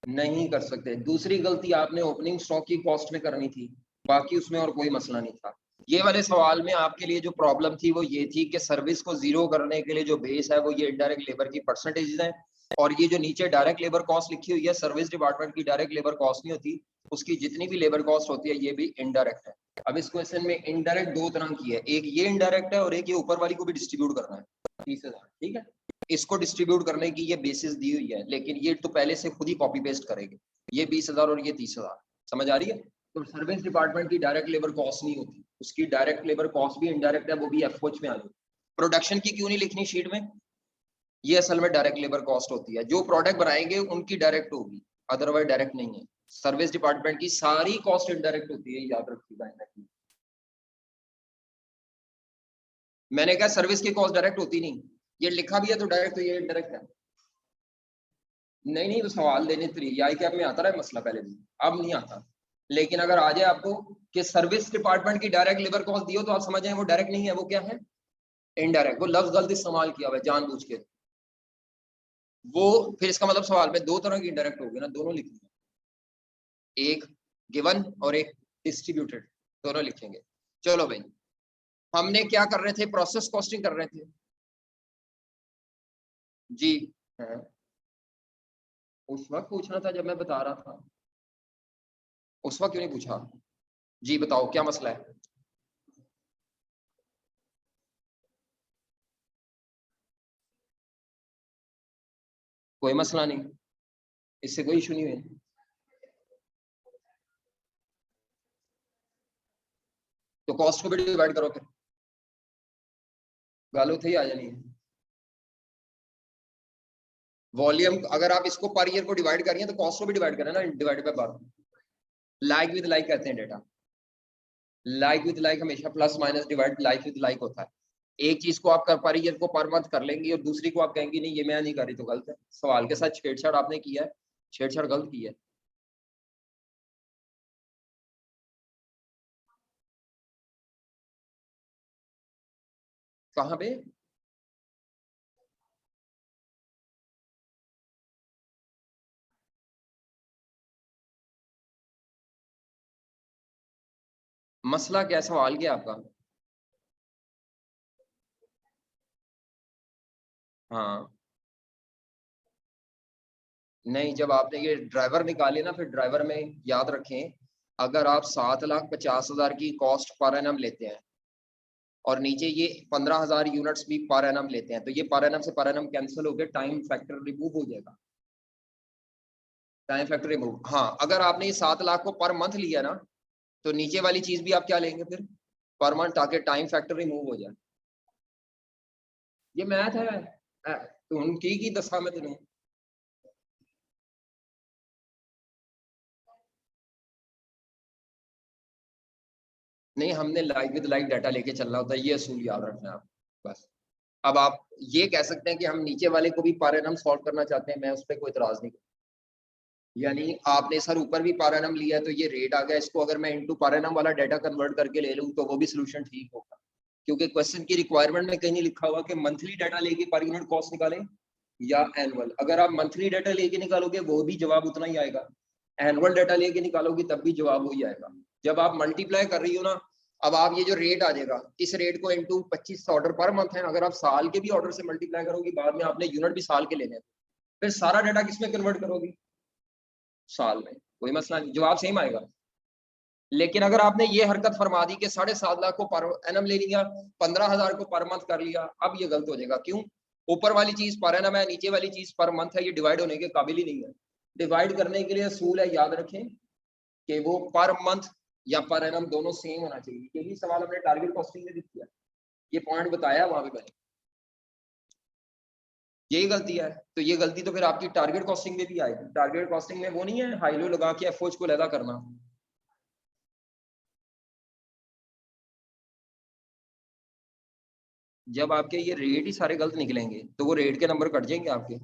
नहीं कर सकते। दूसरी गलती आपने ओपनिंग स्टॉक की कॉस्ट में करनी थी, बाकी उसमें और कोई मसला नहीं था। ये वाले सवाल में आपके लिए जो प्रॉब्लम थी वो ये थी कि सर्विस को जीरो करने के लिए जो बेस है वो ये इनडायरेक्ट लेबर की परसेंटेज है, और ये जो नीचे डायरेक्ट लेबर कॉस्ट लिखी हुई है सर्विस डिपार्टमेंट की डायरेक्ट लेबर कॉस्ट नहीं होती, उसकी जितनी भी लेबर कॉस्ट होती है ये भी इनडायरेक्ट है। अब इस क्वेश्चन में इनडायरेक्ट दो तरह की है, एक ये इनडायरेक्ट है और एक ये ऊपर वाली को भी डिस्ट्रीब्यूट करना है 30,000, ठीक है। इसको डिस्ट्रीब्यूट करने की ये बेसिस दी हुई है, लेकिन ये तो पहले से खुद ही कॉपी पेस्ट करेंगे, ये 20,000 और ये 30,000, समझ आ रही है? तो सर्विस डिपार्टमेंट की डायरेक्ट लेबर कॉस्ट नहीं होती, उसकी डायरेक्ट लेबर कॉस्ट भी इनडायरेक्ट है, वो भी एफओच में आ जाती है। प्रोडक्शन की क्यों नहीं लिखनी शीट में? ये असल में डायरेक्ट लेबर कॉस्ट होती है, जो प्रोडक्ट बनाएंगे उनकी डायरेक्ट होगी, अदरवाइज डायरेक्ट नहीं है। सर्विस डिपार्टमेंट की सारी कॉस्ट इनडायरेक्ट होती है, याद रखिएगा। मैंने कहा सर्विस की कॉस्ट डायरेक्ट होती नहीं, ये लिखा भी है तो डायरेक्ट, तो ये इनडायरेक्ट है। नहीं नहीं, वो सवाल देने तरीके आई कैप में आता रहा मसला पहले भी, अब नहीं आता। लेकिन अगर आ जाए आपको कि सर्विस डिपार्टमेंट की डायरेक्ट लेबर कॉस्ट दियो तो आप समझ जाए वो डायरेक्ट नहीं है, वो क्या है? इनडायरेक्ट। वो लफ्ज गलत इस्तेमाल किया हुआ है जानबूझ के, वो फिर इसका मतलब सवाल में दो तरह की इनडायरेक्ट होगी ना, दोनों लिखेंगे, एक गिवन और एक डिस्ट्रीब्यूटेड, दोनों लिखेंगे। चलो भाई, हमने क्या कर रहे थे? प्रोसेस कॉस्टिंग कर रहे थे जी। हाँ, उस वक्त पूछना था जब मैं बता रहा था, उस वक्त क्यों नहीं पूछा? जी बताओ क्या मसला है? कोई मसला नहीं, इससे कोई इशू नहीं है। तो कॉस्ट को भी डिवाइड करो फिर, गालो थे ही आ जानी है। वॉल्यूम अगर आप इसको पर ईयर को डिवाइड करिए तो कॉस्ट को भी डिवाइड करें ना, divide by bar. Like with like कहते हैं डेटा, लाइक विद लाइक हमेशा plus minus divide like with like होता है। एक चीज को आप कर पर ईयर को पर मंथ कर लेंगी और दूसरी को आप कहेंगी नहीं ये मैं नहीं कर रही, तो गलत है। सवाल के साथ छेड़छाड़ आपने किया है, छेड़छाड़ गलत की है। कहाँ पे? मसला क्या, सवाल क्या आपका? हाँ, नहीं, जब आपने ये ड्राइवर निकाले ना, फिर ड्राइवर में याद रखें, अगर आप 7,50,000 की कॉस्ट पर एनम लेते हैं और नीचे ये 15,000 यूनिट्स भी पर एनम लेते हैं, तो ये पर एनम से पर एनम कैंसिल होकर टाइम फैक्टर रिमूव हो जाएगा। टाइम फैक्टर रिमूव, हाँ। अगर आपने ये 7 लाख को पर मंथ लिया ना, तो नीचे वाली चीज भी आप क्या लेंगे फिर? पर मंथ, ताकि टाइम फैक्टर रिमूव हो जाए। ये मैथ है, तो उनकी की दसा में तुम्हें। नहीं, हमने लाइक विद लाइक डाटा लेके चलना होता है, ये असूल याद रखना है आप, बस। अब आप ये कह सकते हैं कि हम नीचे वाले को भी पर एनम सॉल्व करना चाहते हैं, मैं उस पर कोई इतराज नहीं। यानी आपने सर ऊपर भी पर एनम लिया तो ये रेट आ गया, इसको अगर मैं इनटू पर एनम वाला डाटा कन्वर्ट करके ले लूँ तो वो भी सोल्यूशन ठीक होगा, क्योंकि क्वेश्चन की रिक्वायरमेंट में कहीं नहीं लिखा हुआ कि मंथली डाटा लेके पर यूनिट कॉस्ट निकालें या एनुअल। अगर आप मंथली डाटा लेके निकालोगे वो भी जवाब उतना ही आएगा, एनुअल डाटा लेके निकालोगे तब भी जवाब वही आएगा। जब आप मल्टीप्लाई कर रही हो ना, अब आप ये जो रेट आ जाएगा इस रेट को इनटू 25 ऑर्डर पर मंथ है, अगर आप साल के भी ऑर्डर से मल्टीप्लाई करोगे, बाद में आपने यूनिट भी साल के लेने हैं, फिर सारा डाटा किसमें कन्वर्ट करोगी, साल में, कोई मसला नहीं, जवाब सेम आएगा। लेकिन अगर आपने ये हरकत फरमा दी कि 7.5 लाख को पर एनम ले लिया, 15,000 को पर मंथ कर लिया, अब ये गलत हो जाएगा। क्यों? ऊपर वाली चीज पर एनम है, नीचे वाली चीज पर मंथ है, ये डिवाइड होने के काबिल ही नहीं है। डिवाइड करने के लिए असूल है, याद रखें कि वो पर मंथ या पर एनम दोनों सेम होना चाहिए। यही सवाल हमने टारगेट कॉस्टिंग में भी किया, ये पॉइंट बताया वहां पे मैंने, यही गलती है। तो ये गलती तो फिर आपकी टारगेट कॉस्टिंग में भी आएगी। टारगेट कॉस्टिंग में वो नहीं है हाई लो लगा के एफओच को लैदा करना। जब आपके ये रेट ही सारे गलत निकलेंगे तो वो रेट के नंबर कट जाएंगे आपके।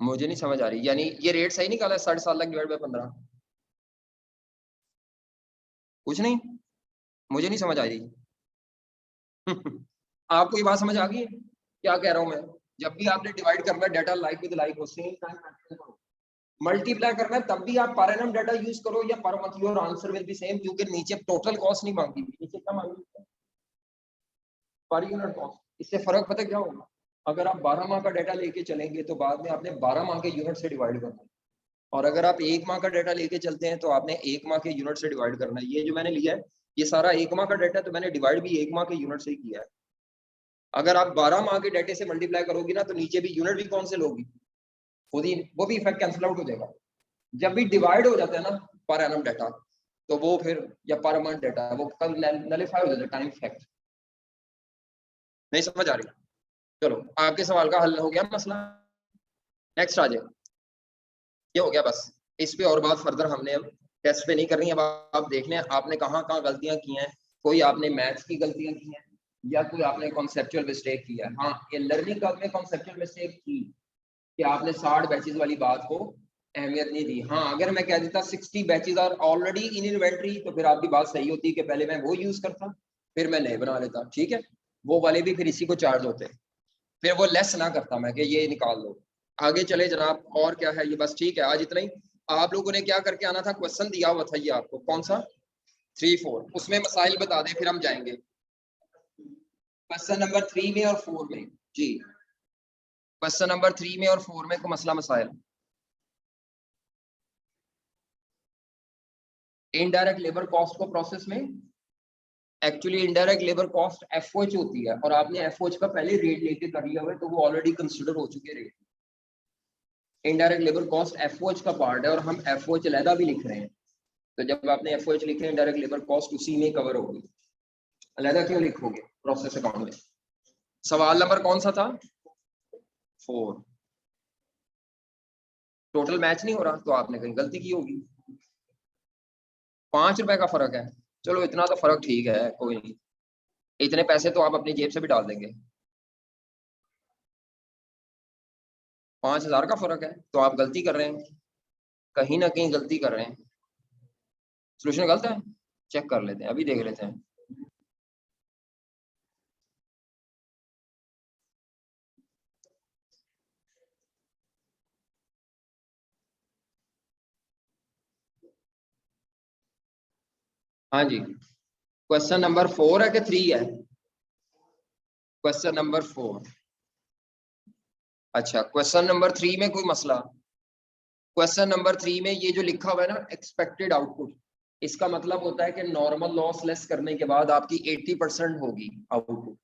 मुझे नहीं समझ आ रही, यानी ये रेट सही निकाला है 7.5 लाख डिवाइड बाय 15, कुछ नहीं, मुझे नहीं समझ आ रही। आपको ये बात समझ आ गई क्या कह रहा हूं मैं? जब भी आपने डिवाइड करना है डाटा लाइक विद लाइक हो, सेम टाइम मल्टीप्लाई करना है, तब भी आप पर एनम डाटा यूज करो या per month, your answer will be same, क्योंकि नीचे टोटल कॉस्ट नहीं मांगी, नीचे क्या मांगी, पर यूनिट कॉस्ट। इससे फर्क पता क्या होगा, अगर आप 12 माह का डाटा लेके चलेंगे तो बाद में आपने 12 माह के यूनिट से डिवाइड करना है, और अगर आप 1 माह का डाटा लेके चलते हैं तो आपने 1 माह के यूनिट से डिवाइड करना है। ये जो मैंने लिया है ये सारा 1 माह का डाटा, तो मैंने डिवाइड भी 1 माह के यूनिट से ही किया है। अगर आप 12 माह के डाटे से मल्टीप्लाई करोगी ना तो नीचे भी यूनिट भी कौन से लोगी, खुद ही, वो भी इफेक्ट कैंसिल आउट हो जाएगा। जब भी डिवाइड हो जाता है ना पर एनम डाटा, तो वो फिर, या पर मंथ डाटा, वो कल नलिफाई हो जाता है, टाइम इफेक्ट। नहीं समझ आ रही? चलो आपके सवाल का हल हो गया मसला, नेक्स्ट आ जाए। ये हो गया बस, इस पे और बात फर्दर हमने अब टेस्ट पे नहीं करनी। अब आप देख लें आपने कहाँ कहाँ गलतियां की हैं, कोई आपने मैथ्स की गलतियां की हैं या कोई आपने कॉन्सेप्चुअल मिस्टेक की है। हाँ, ये लर्निंग का आपने कॉन्सेप्चुअल मिस्टेक की कि आपने 60 बैचेस वाली बात को अहमियत नहीं दी। हाँ, अगर मैं कह देता 60 batches are already in inventory तो फिर आपकी बात सही होती कि पहले मैं वो यूज करता फिर मैं नए बना लेता, ठीक है, वो वाले भी फिर इसी को चार्ज होते, फिर वो लेस ना करता मैं कि ये निकाल लो। आगे चले जनाब, और क्या है, ये बस ठीक है, आज इतना ही। आप लोगों ने क्या करके आना था, क्वेश्चन दिया हुआ था ये आपको, कौन सा 3-4, उसमें मसाइल बता दें फिर हम जाएंगे। क्वेश्चन नंबर 3 में और 4 में जी, क्वेश्चन नंबर 3 में और 4 में को मसला मसाइल। इनडायरेक्ट लेबर कॉस्ट को प्रोसेस में, actually indirect labour cost FOH होती है, और आपने एफओएच का पहले रेट लेके कर लिया हुआ है तो वो ऑलरेडी कंसीडर हो चुके rate. Indirect labour cost FOH का पार्ट है और हम एफओएच अलहदा भी लिख रहे हैं, तो जब आपने एफओएच लिखे इनडायरेक्ट लेबर कॉस्ट उसी में कवर होगी, अलहदा क्यों लिखोगे प्रोसेस अकाउंट में। सवाल नंबर कौन सा था, 4। टोटल मैच नहीं हो रहा तो आपने कहीं गलती की होगी, 5 रुपए का फर्क है, चलो इतना तो फर्क ठीक है, कोई नहीं, इतने पैसे तो आप अपनी जेब से भी डाल देंगे। 5,000 का फर्क है तो आप गलती कर रहे हैं, कहीं ना कहीं गलती कर रहे हैं, सोल्यूशन गलत है, चेक कर लेते हैं, अभी देख लेते हैं। हाँ जी, क्वेश्चन नंबर 4 है कि 3 है, क्वेश्चन नंबर 4। अच्छा, क्वेश्चन नंबर 3 में कोई मसला, क्वेश्चन नंबर 3 में ये जो लिखा हुआ है ना एक्सपेक्टेड आउटपुट, इसका मतलब होता है कि नॉर्मल लॉस लेस करने के बाद आपकी 80% होगी आउटपुट,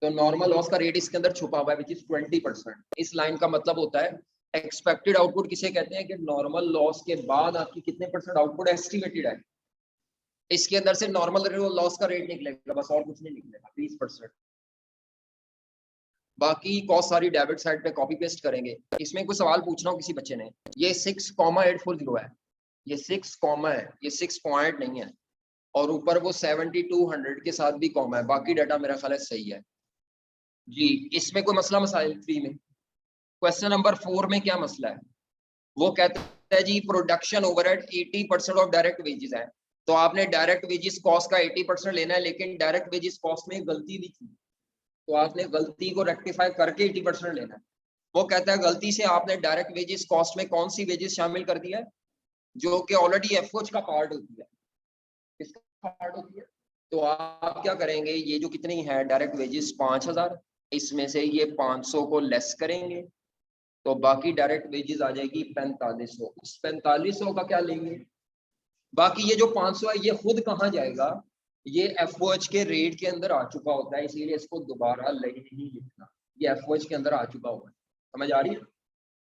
तो नॉर्मल लॉस का रेट इसके अंदर छुपा हुआ है विच इज 20%। इस लाइन का मतलब होता है एक्सपेक्टेड आउटपुट किसे कहते हैं कि नॉर्मल लॉस के बाद आपकी कितने परसेंट आउटपुट एस्टिमेटेड है, इसके अंदर से नॉर्मल लॉस का रेट निकलेगा बस, और कुछ नहीं निकलेगा, 20%। बाकी कॉस्ट सारी डेबिट साइड पे कॉपी पेस्ट करेंगे। इसमें कोई सवाल पूछना हो किसी बच्चे ने, ये 6,840 है, ये 6 कॉमा है, ये 6 पॉइंट नहीं है, और ऊपर वो 7200 के साथ भी कॉमा है, बाकी डाटा मेरा ख्याल है सही है जी। इसमें कोई मसला मसाइल 3 में? क्वेश्चन नंबर 4 में क्या मसला है? वो कहता है जी production overhead 80% of direct wages है, तो आपने डायरेक्ट वेजेस कॉस्ट का 80% लेना है, लेकिन डायरेक्ट वेजेस कॉस्ट में गलती भी थी, तो आपने गलती को रेक्टिफाई करके 80% लेना है। वो कहता है गलती से आपने डायरेक्ट वेजेस कॉस्ट में कौन सी वेजेस शामिल कर दिया है, जो कि ऑलरेडी एफओएच का पार्ट होती है, किसका पार्ट होती है? तो आप क्या करेंगे, ये जो कितनी है डायरेक्ट वेजेस 5000, इसमें से ये 500 को लेस करेंगे, तो बाकी डायरेक्ट वेजेस आ जाएगी 4500। उस 4500 का क्या लेंगे? बाकी ये जो 500 है ये खुद कहाँ जाएगा, ये एफओएच के रेट के अंदर आ चुका होता है, इसीलिए इसको दोबारा नहीं लिखना, ये एफओएच के अंदर आ चुका हुआ है। समझ आ रही है?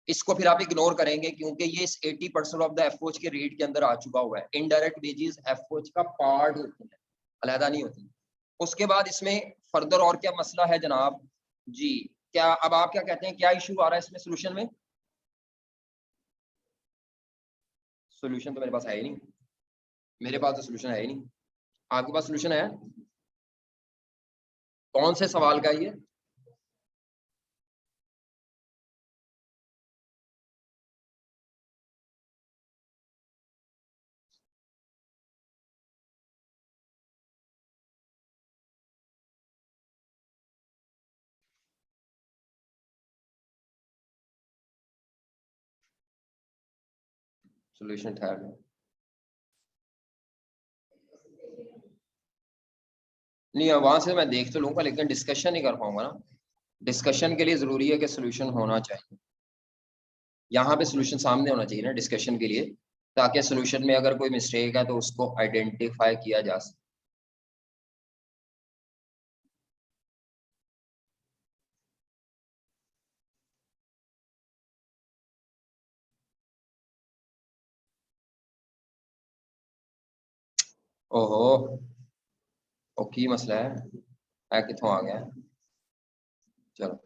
इसको फिर आप इग्नोर करेंगे क्योंकि ये इस 80% ऑफ द एफओएच के रेट के अंदर आ चुका हुआ है। इनडायरेक्ट वेजेस एफओएच का पार्ट होती है, अलहदा नहीं होती। उसके बाद इसमें फर्दर और क्या मसला है जनाब जी? क्या अब आप क्या कहते हैं, क्या इशू आ रहा है इसमें सोल्यूशन में? सोल्यूशन तो मेरे पास है ही नहीं, मेरे पास तो सोल्यूशन है ही नहीं। आपके पास सोल्यूशन है? कौन से सवाल का ये? सोल्यूशन ठहर नहीं, वहां से मैं देख तो लूंगा लेकिन डिस्कशन नहीं कर पाऊंगा ना। डिस्कशन के लिए जरूरी है कि सोल्यूशन होना चाहिए, यहाँ पे सोल्यूशन सामने होना चाहिए ना डिस्कशन के लिए, ताकि सोल्यूशन में अगर कोई मिस्टेक है तो उसको आइडेंटिफाई किया जा सके। ओहो, ओके मसला है कितों आ गया? चलो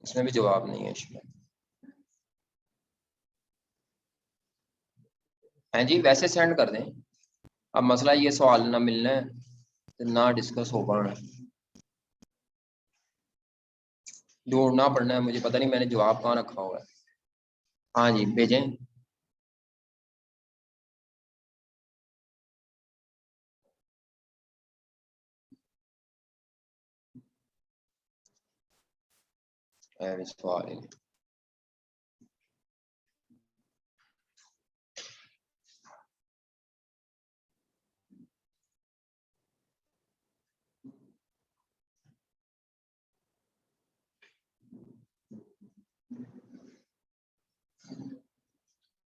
इसमें भी जवाब नहीं है इसमें। हाँ जी, वैसे सेंड कर दें। अब मसला ये सवाल ना मिलना है तो ना डिस्कस हो पाना है, ढूंढना पड़ना है मुझे, पता नहीं मैंने जवाब कहाँ रखा हुआ है। हाँ जी भेजें। सवाल ही नहीं।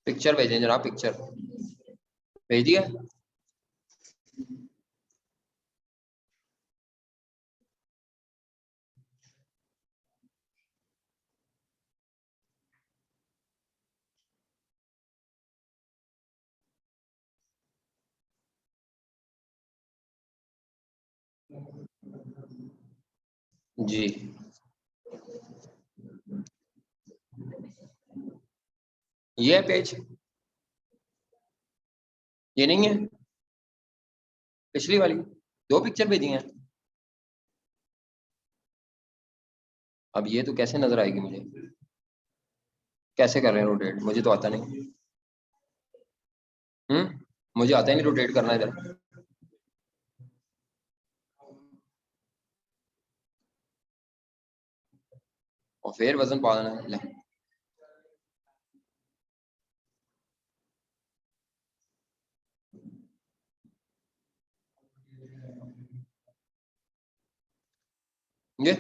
पिक्चर भेजें जनाब, पिक्चर भेज दिया। जी ये है पेज, ये नहीं है पिछली वाली, दो पिक्चर भेजी हैं। अब ये तो कैसे नजर आएगी मुझे, कैसे कर रहे हैं रोटेट, मुझे तो आता नहीं। हम्म मुझे आता ही नहीं रोटेट करना इधर। और फिर वजन पा देना है। ले। ये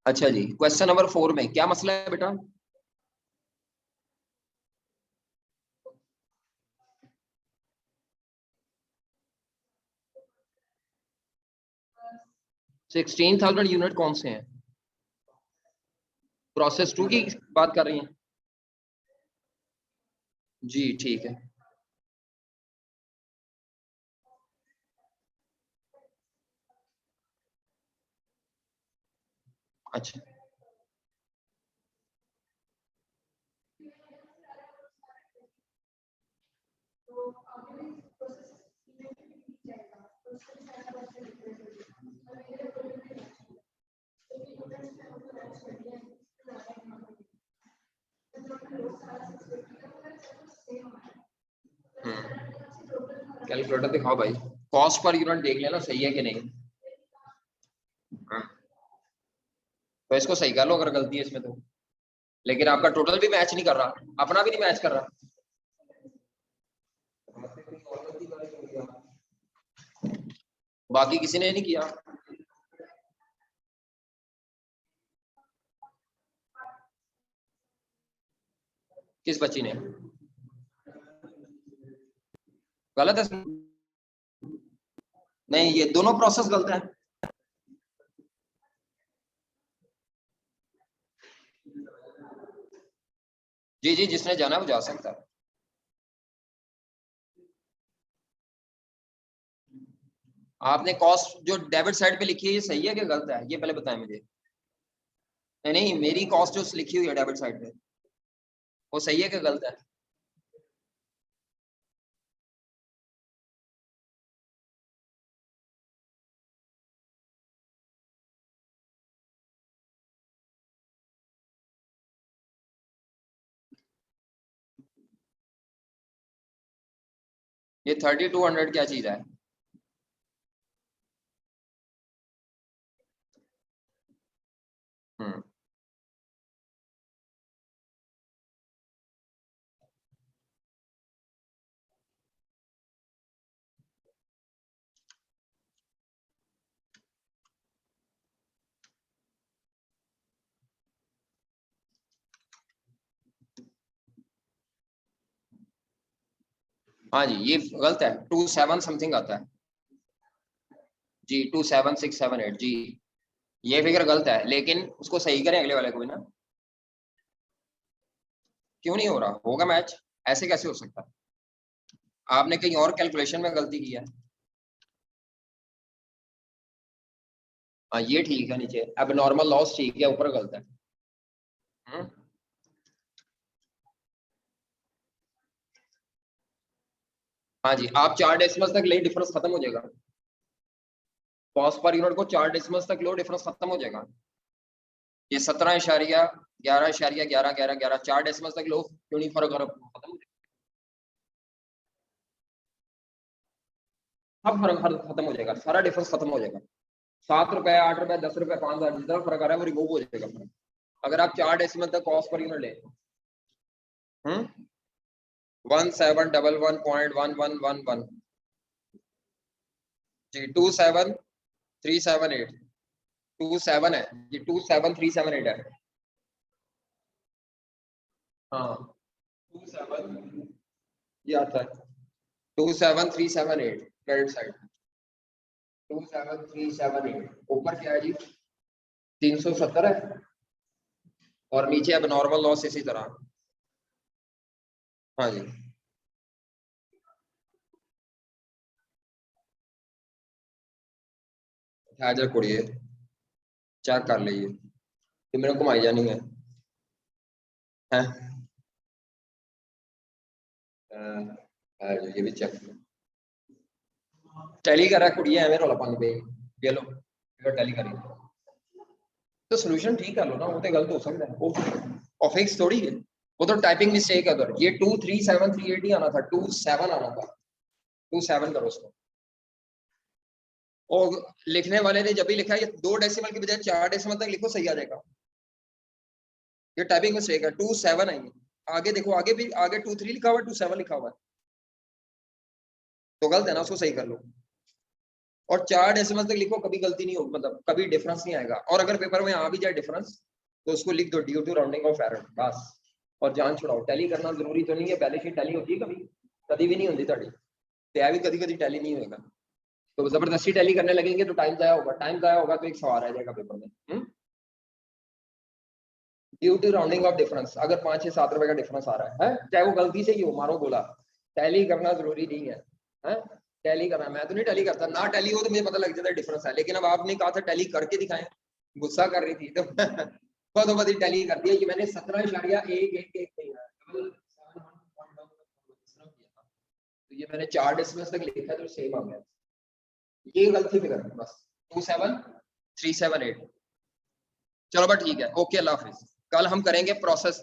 अच्छा जी, क्वेश्चन नंबर 4 में क्या मसला है बेटा? $16,000 यूनिट कौन से हैं? प्रोसेस 2 की बात कर रही हैं जी, ठीक है। अच्छा कैलकुलेटर दिखाओ भाई, कॉस्ट पर यूनिट देख लेना सही है कि नहीं। तो इसको सही कर लो अगर गलती है इसमें तो। लेकिन आपका टोटल भी मैच नहीं कर रहा, अपना भी नहीं मैच कर रहा। बाकी किसी ने नहीं किया। किस बच्ची ने? गलत है? नहीं, ये दोनों प्रोसेस गलत है। जी जी, जिसने जाना वो जा सकता है। आपने कॉस्ट जो डेबिट साइड पे लिखी है ये सही है कि गलत है, ये पहले बताएं मुझे। नहीं नहीं, मेरी कॉस्ट जो लिखी हुई है डेबिट साइड पे वो सही है कि गलत है? ये 3200 क्या चीज है? हम्म हाँ जी, ये गलत है। 27 समथिंग आता है जी, 27678 जी। ये फिगर गलत है, लेकिन उसको सही करें अगले वाले को भी ना। क्यों नहीं हो रहा? होगा मैच। ऐसे कैसे हो सकता है? आपने कहीं और कैलकुलेशन में गलती की है। हाँ ये ठीक है, नीचे अब नॉर्मल लॉस ठीक है, ऊपर गलत है। हम्म? हाँ जी, आप 4 डेसिमल तक ले, डिफरेंस खत्म हो जाएगा। कॉस्ट पर यूनिट को 4 डेसिमल तक लो, डिफरेंस खत्म हो जाएगा। ये 17.11 11 4 डेसिमल तक लो, क्यों नहीं फर्क खत्म हो जाएगा। सब फर्क खत्म हो जाएगा, सारा डिफरेंस खत्म हो जाएगा। 7 रुपए 8 रुपए 10 रुपए 5,000 जितना फर्क आ रहा है वो रिमूव हो जाएगा फर्क, अगर आप 4 डेसिमल तक कॉस्ट पर यूनिट ले। 1711.1111 जी, 27378 27 है जी, 27378 है। हाँ 27 ये आता है 27378 क्रेडिट साइड। 27378 ऊपर क्या है जी? 370 है, और नीचे अब नॉर्मल लॉस इसी तरह। हाँ जी, हाजर कुड़िए चेक कर लीजिए, तो मेरे को घुमाई जानी है। ये भी चेक टैली कर रहा है कुड़िए, एवें रौला पानी पे ये लो, टैली करी तो सोल्यूशन ठीक कर लो ना, वो तो गलत हो सकता है वो, और फिक्स थोड़ी है। वो तो टाइपिंग मिस्टेक है उधर, ये 23738 ही आना था, 27 आना था, 27 करो उसको। और लिखने वाले ने जब भी लिखा ये 2 डेसिमल की बजाय 4 डेसिमल तक लिखो, सही आ जाएगा। ये टाइपिंग मिस्टेक है, 27 है ये। आगे देखो, आगे भी आगे 23 लिखा हुआ है, 27 लिखा हुआ है, तो गलत है ना, उसको सही कर लो। और 4 डेसिमल तक लिखो, कभी गलती नहीं होगी, मतलब कभी डिफरेंस नहीं आएगा। और अगर पेपर में आ भी जाए डिफरेंस तो उसको लिख दो due to rounding off error, बस। और जान छुड़ाओ, टैली करना जरूरी तो नहीं है, बैलेंस शीट टैली होती है कभी, कभी भी नहीं होती ਤੁਹਾਡੀ, ਤੇ भी कभी कभी टैली नहीं होगा। तो जबरदस्ती टैली करने लगेंगे तो टाइम जाया होगा, टाइम जाया होगा तो एक सवाल आ जाएगा पेपर में। Due to rounding off difference, अगर 5-6-7 रुपए का डिफरेंस आ रहा है, चाहे वो गलती से ही हो, मारो गोला, टैली करना जरूरी नहीं है। टैली करना, मैं तो नहीं टैली करता, ना टैली हो तो मुझे पता लग जाता है डिफरेंस है, लेकिन अब आपने कहा था टैली करके दिखाएं, गुस्सा कर रही थी तो बहुत बड़ी टैली कर दिया। ये मैंने 17.111 तो ये मैंने 4 डेसिमल तक लिखा तो सेम आ गया, ये गलती भी करना बस। 27378। चलो बस ठीक है, ओके, अल्लाह हाफिज। कल हम करेंगे प्रोसेस।